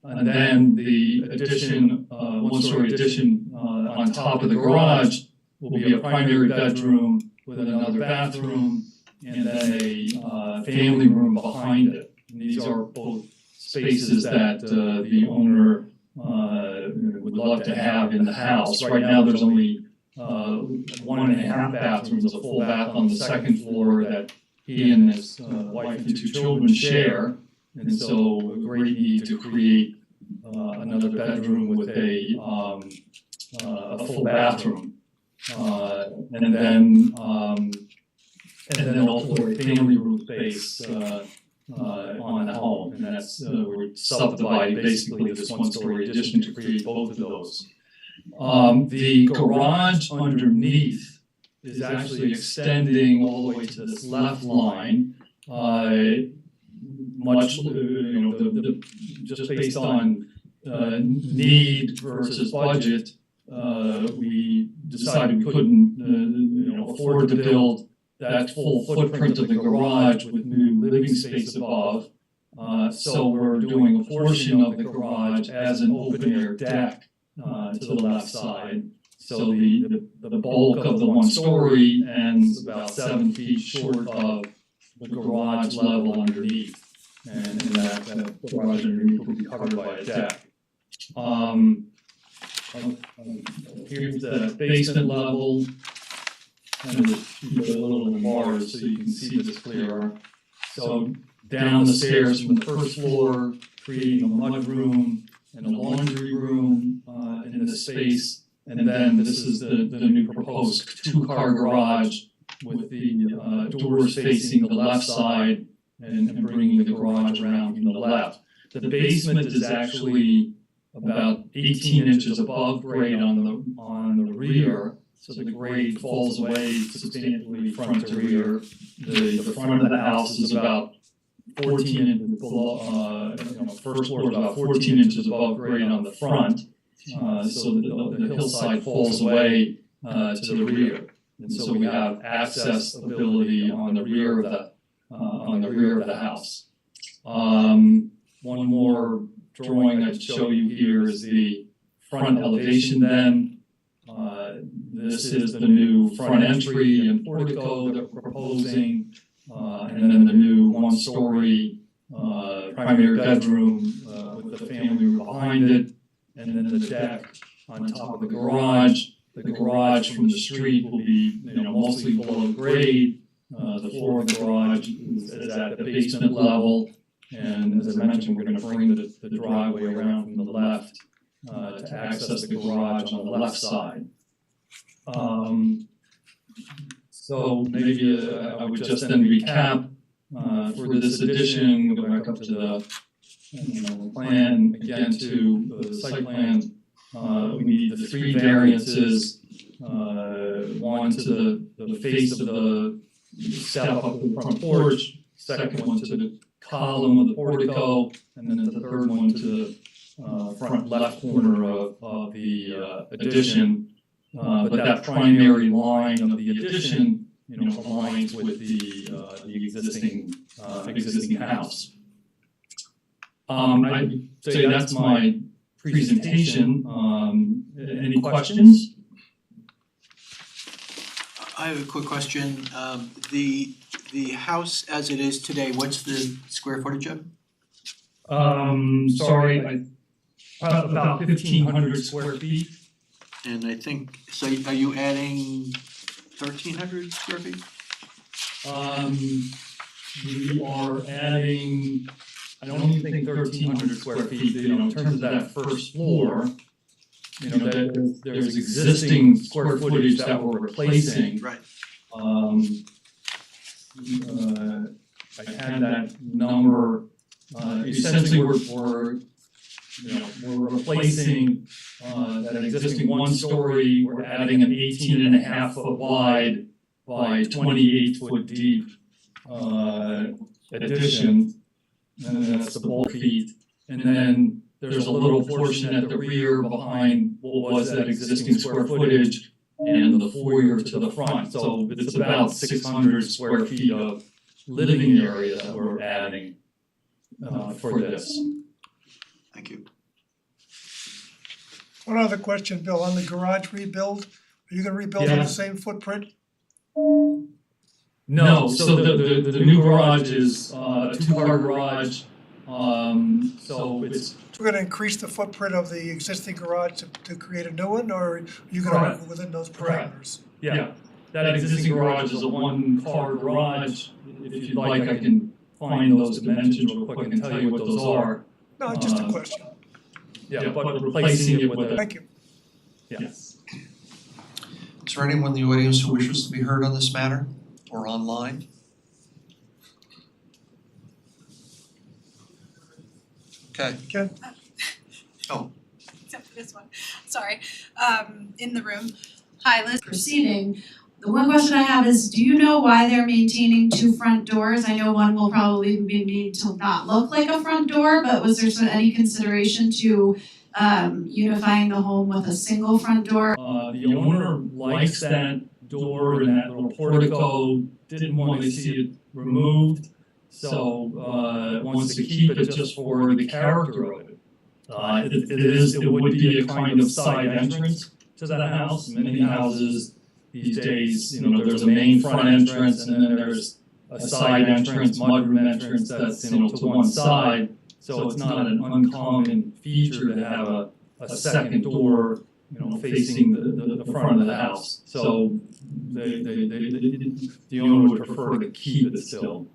And then the addition, one-story addition on top of the garage will be a primary bedroom with another bathroom and then a family room behind it. And these are both spaces that the owner would love to have in the house. Right now, there's only 1.5 bathrooms, a full bath on the second floor that he and his wife and 2 children share. And so a great need to create another bedroom with a full bathroom. And then also a family room space on the home. And that's, we're subdividing basically this one-story addition to create both of those. The garage underneath is actually extending all the way to this left line. Much, just based on need versus budget, we decided we couldn't, afford to build that full footprint of the garage with new living space above. So we're doing a portion of the garage as an open-air deck to the left side. So the bulk of the one-story ends about 7 feet short of the garage level underneath. And that garage underneath will be covered by a deck. Here's the basement level. kind of keep it a little enlarged so you can see this clearer. So down the stairs from the first floor, creating a mudroom and a laundry room in this space. And then this is the new proposed two-car garage with the doors facing the left side and bringing the garage around from the left. The basement is actually about 18 inches above grade on the rear, so the grade falls away substantially front to rear. The front of the house is about 14 inches below, first floor is about 14 inches above grade on the front, so the hillside falls away to the rear. And so we have access ability on the rear of the house. One more drawing I'd show you here is the front elevation then. This is the new front entry and portico that we're proposing, and then the new one-story primary bedroom with the family room behind it, and then the deck on top of the garage. The garage from the street will be, mostly below grade. The floor of the garage is at the basement level. And as I mentioned, we're gonna bring the driveway around from the left to access the garage on the left side. So maybe I would just then recap for this addition, go back up to the plan, again to the site plan. We need the three variances, one to the face of the step up to the front porch, second one to the column of the portico, and then the third one to the front left corner of the addition. But that primary line of the addition, aligns with the existing house. I'd say that's my presentation. Any questions? I have a quick question. The house as it is today, what's the square footage of? Sorry, about 1,500 square feet. And I think, so are you adding 1,300 square feet? We are adding, I don't even think 1,300 square feet, in terms of that first floor. There's existing square footage that we're replacing. Right. I had that number, essentially we're replacing that existing one-story, we're adding an 18.5-foot wide by 28-foot deep addition, and that's the bulk feet. And then there's a little portion at the rear behind what was that existing square footage and the foyer to the front. So it's about 600 square feet of living area that we're adding for this. Thank you. One other question, Bill, on the garage rebuild, are you gonna rebuild on Yeah. the same footprint? No, so the new garage is a two-car garage, so it's We're gonna increase the footprint of the existing garage to create a new one, or are you gonna Correct. work within those Correct. parameters? Yeah, that existing garage is a one-car garage. If you'd like, I can find those dimensions real quick and tell you what those are. No, just a question, Yeah, but replacing it with a, thank you. yes. Is there anyone in the audience who wishes to be heard on this matter or online? Okay, Ken? Oh. Except for this one, sorry, in the room. Hi, Liz. Proceeding, the one question I have is, do you know why they're maintaining two front doors? I know one will probably be made to not look like a front door, but was there any consideration to unifying the home with a single front door? The owner likes that door and that little portico, didn't want to see it removed, so wants to keep it just for the character of it. It would be a kind of side entrance to that house. Many houses these days, there's a main front entrance and then there's a side entrance, mudroom entrance that's, to one side. So it's not an uncommon feature to have a second door, facing the front of the house. So the owner would prefer to keep it still.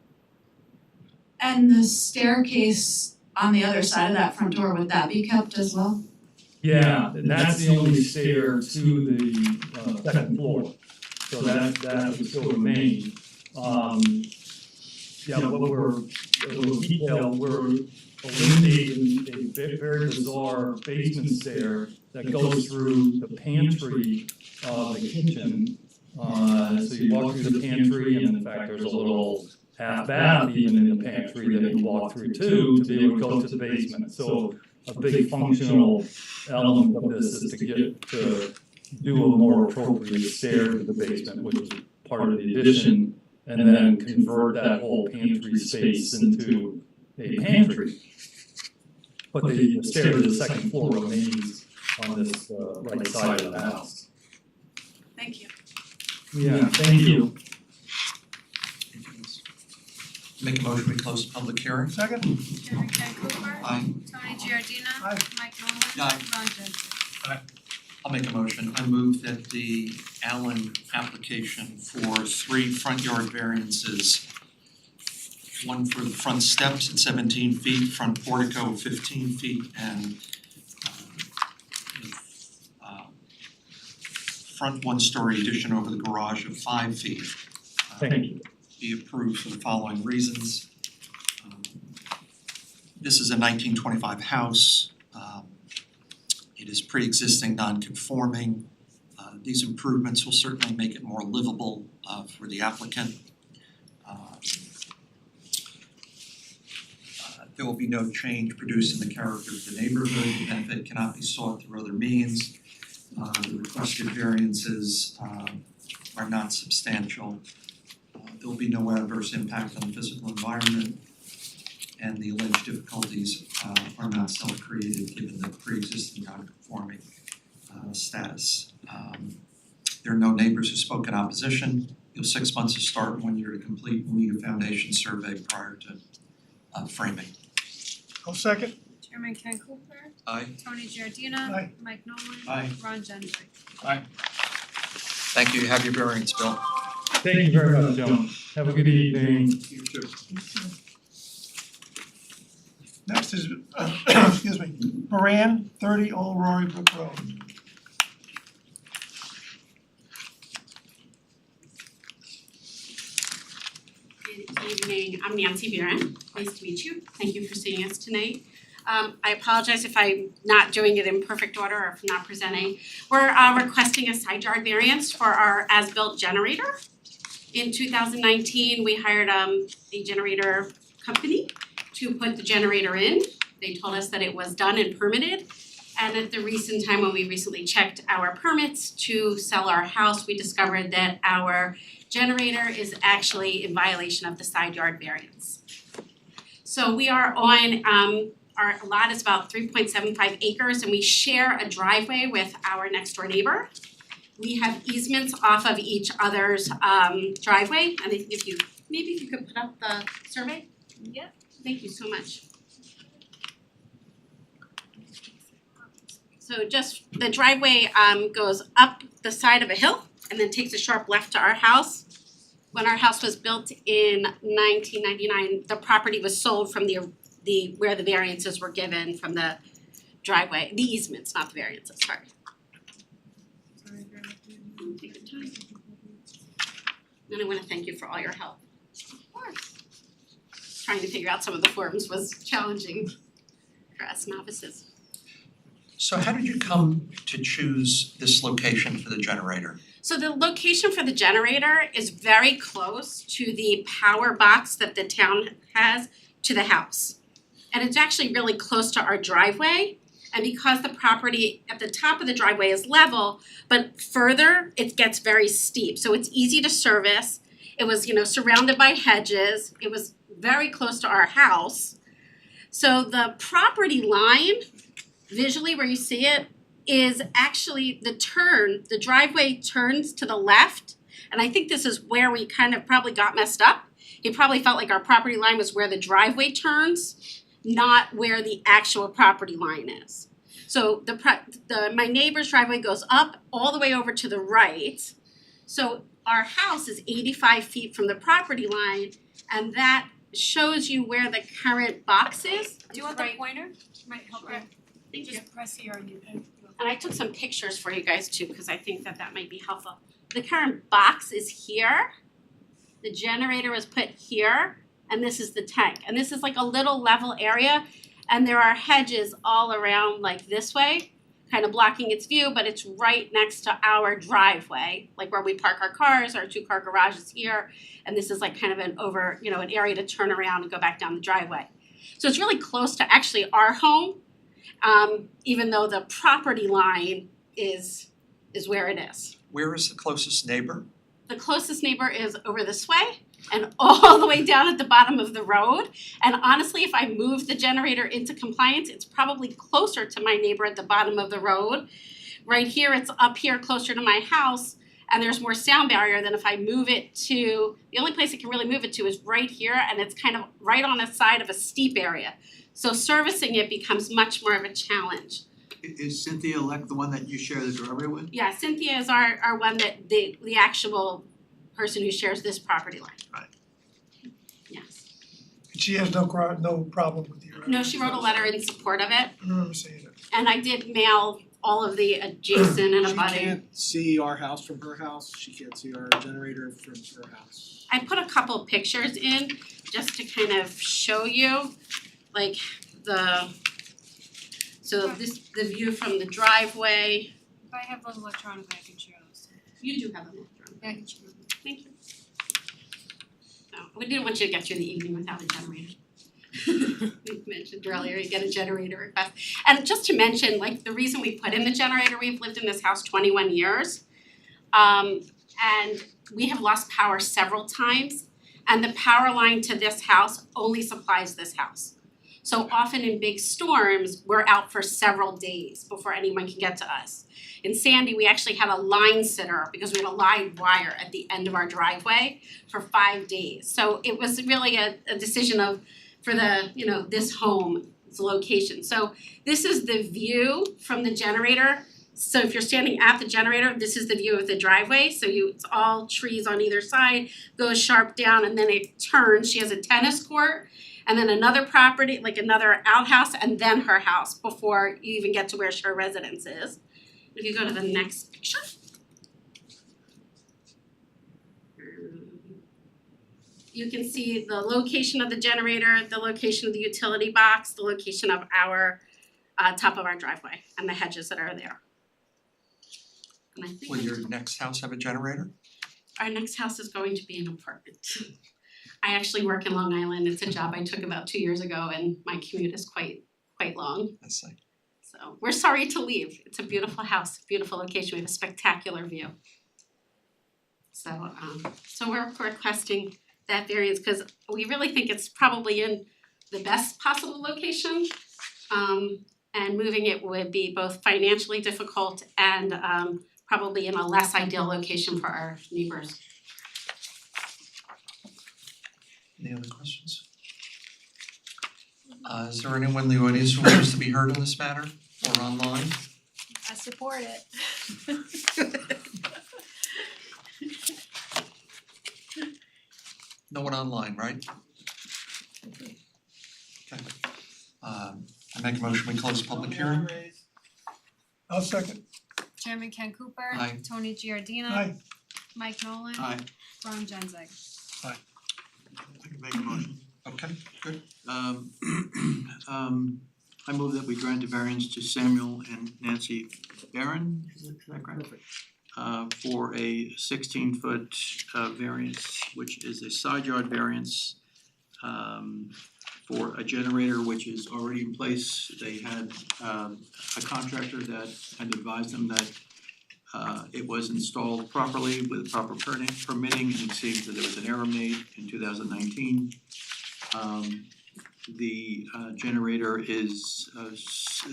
And the staircase on the other side of that front door, would that be kept as well? Yeah, and that's the only stair to the second floor, so that would still remain. What we're, a little detail, we're eliminating a very bizarre basement stair that goes through the pantry of the kitchen. So you walk through the pantry, and in fact, there's a little half bath even in the pantry that you walk through too, to be able to go to the basement. So a big functional element of this is to get to do a more appropriate stair to the basement, which is part of the addition, and then convert that whole pantry space into a pantry. But the stair to the second floor remains on this right side of the house. Thank you. Yeah, thank you. Make a motion, we close the public hearing. Second? Chairman Ken Cooper. Aye. Tony Giardina. Aye. Mike Nolan. Aye. Ron Genzeg. I'll make a motion. I move that the Allen application for 3 front yard variances, one for the front steps at 17 feet, front portico 15 feet, and front one-story addition over the garage of 5 feet. Thank you. Be approved for the following reasons. This is a 1925 house. It is pre-existing non-conforming. These improvements will certainly make it more livable for the applicant. There will be no change produced in the character of the neighborhood. The benefit cannot be sought through other means. The requested variances are not substantial. There will be no adverse impact on the physical environment, and the alleged difficulties are not self-created given the pre-existing non-conforming status. There are no neighbors who spoke in opposition. You have 6 months to start, 1 year to complete. We'll need a foundation survey prior to framing. I'll second. Chairman Ken Cooper. Aye. Tony Giardina. Aye. Mike Nolan. Aye. Ron Genzeg. Thank you. You have your variance, Bill. Thank you very much, Joan. Have a good evening. You too. Next is, excuse me, Moran, 30 Old Rory Brook Road. Good evening, I'm Nancy Buren, nice to meet you, thank you for seeing us tonight. I apologize if I'm not doing it in perfect order or if I'm not presenting. We're requesting a side yard variance for our as-built generator. In 2019, we hired a generator company to put the generator in. They told us that it was done and permitted. And at the recent time when we recently checked our permits to sell our house, we discovered that our generator is actually in violation of the side yard variance. So we are on, our lot is about 3.75 acres and we share a driveway with our next door neighbor. We have easements off of each other's driveway, and I think if you, maybe if you could put up the survey? Yeah. Thank you so much. So just, the driveway goes up the side of a hill and then takes a sharp left to our house. When our house was built in 1999, the property was sold from the where the variances were given from the driveway, the easements, not the variances, sorry. Take your time. And I wanna thank you for all your help. Of course. Trying to figure out some of the forms was challenging for us novices. So how did you come to choose this location for the generator? So the location for the generator is very close to the power box that the town has to the house. And it's actually really close to our driveway. And because the property at the top of the driveway is level, but further it gets very steep. So it's easy to service. It was, surrounded by hedges. It was very close to our house. So the property line, visually where you see it, is actually the driveway turns to the left. And I think this is where we kind of probably got messed up. He probably felt like our property line was where the driveway turns, not where the actual property line is. So my neighbor's driveway goes up all the way over to the right. So our house is 85 feet from the property line, and that shows you where the current box is. Do you want the pointer? Might help you. Thank you. Just press here and you can. And I took some pictures for you guys too, because I think that might be helpful. The current box is here. The generator was put here, and this is the tank. And this is like a little level area, and there are hedges all around like this way, kind of blocking its view, but it's right next to our driveway, like where we park our cars. Our 2-car garage is here, and this is like kind of an an area to turn around and go back down the driveway. So it's really close to actually our home, even though the property line is where it is. Where is the closest neighbor? The closest neighbor is over this way and all the way down at the bottom of the road. And honestly, if I move the generator into compliance, it's probably closer to my neighbor at the bottom of the road. Right here, it's up here closer to my house, and there's more sound barrier than if I move it to, the only place I can really move it to is right here, and it's kind of right on the side of a steep area. So servicing it becomes much more of a challenge. Is Cynthia Leck the one that you share the driveway with? Yeah, Cynthia is our one that the actual person who shares this property line. Right. Yes. She has no problem with your. No, she wrote a letter in support of it, I remember seeing it. and I did mail all of the adjacent and She abutting. can't see our house from her house, she can't see our generator from her house. I put a couple pictures in just to kind of show you, like the view from the driveway. If I have those electronically, I can share those. You do have them. Yeah, I can share them. Thank you. No, we didn't want you to get through the evening without a generator. We mentioned earlier, you get a generator request. And just to mention, like the reason we put in the generator, we've lived in this house 21 years. And we have lost power several times. And the power line to this house only supplies this house. So often in big storms, we're out for several days before anyone can get to us. In Sandy, we actually had a line sitter because we had a live wire at the end of our driveway for 5 days. So it was really a decision of, for the, this home's location. So this is the view from the generator. So if you're standing at the generator, this is the view of the driveway. So it's all trees on either side, goes sharp down, and then it turns. She has a tennis court, and then another property, like another outhouse, and then her house before you even get to where her residence is. If you go to the next picture. You can see the location of the generator, the location of the utility box, the location of our top of our driveway, and the hedges that are there. And I think Will your next house have a generator? our next house is going to be an apartment. I actually work in Long Island. It's a job I took about 2 years ago, and my commute is quite long. I see. So we're sorry to leave. It's a beautiful house, beautiful location. We have a spectacular view. So we're requesting that variance because we really think it's probably in the best possible location. And moving it would be both financially difficult and probably in a less ideal location for our neighbors. Any other questions? Is there anyone in the audience who wishes to be heard in this matter or online? I support it. No one online, right? Okay. I make a motion, we close the public hearing. I'll second. Chairman Ken Cooper. Aye. Tony Giardina. Aye. Mike Nolan. Aye. Ron Genzeg. I can make a motion. Okay, good. I move that we grant a variance to Samuel and Nancy Barron, is that correct? For a 16-foot variance, which is a side yard variance for a generator which is already in place. They had a contractor that had advised them that it was installed properly with proper permitting, and it seems that there was an error made in 2019. The generator is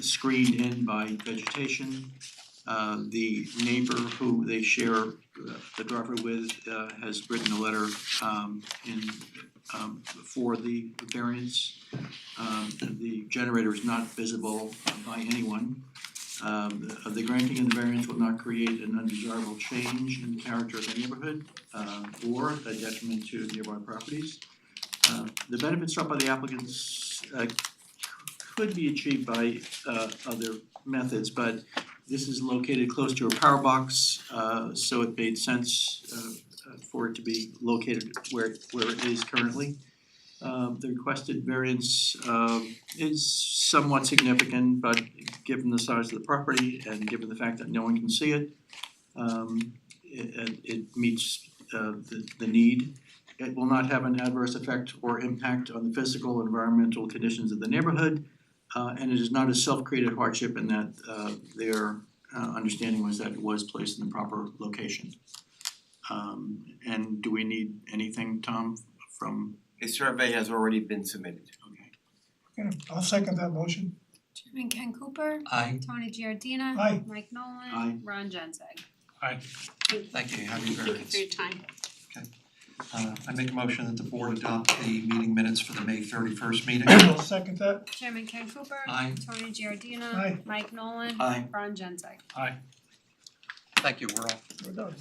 screened in by vegetation. The neighbor who they share the driveway with has written a letter for the variance. The generator is not visible by anyone. of the granting of the variance will not create an undesirable change in the character of the neighborhood or a detriment to nearby properties. The benefits sought by the applicants could be achieved by other methods, but this is located close to a power box, so it made sense for it to be located where it is currently. The requested variance is somewhat significant, but given the size of the property and given the fact that no one can see it, it meets the need. It will not have an adverse effect or impact on the physical and environmental conditions of the neighborhood, and it is not a self-created hardship in that their understanding was that it was placed in the proper location. And do we need anything, Tom, from? A survey has already been submitted. Okay, I'll second that motion. Chairman Ken Cooper. Aye. Tony Giardina. Aye. Mike Nolan. Aye. Ron Genzeg. Thank you, happy Thank you variance. for your time. I make a motion that the board adopt the meeting minutes for the May 31st meeting. I'll second that. Chairman Ken Cooper. Aye. Tony Giardina. Aye. Mike Nolan. Aye. Ron Genzeg. Thank you, we're off. We're done.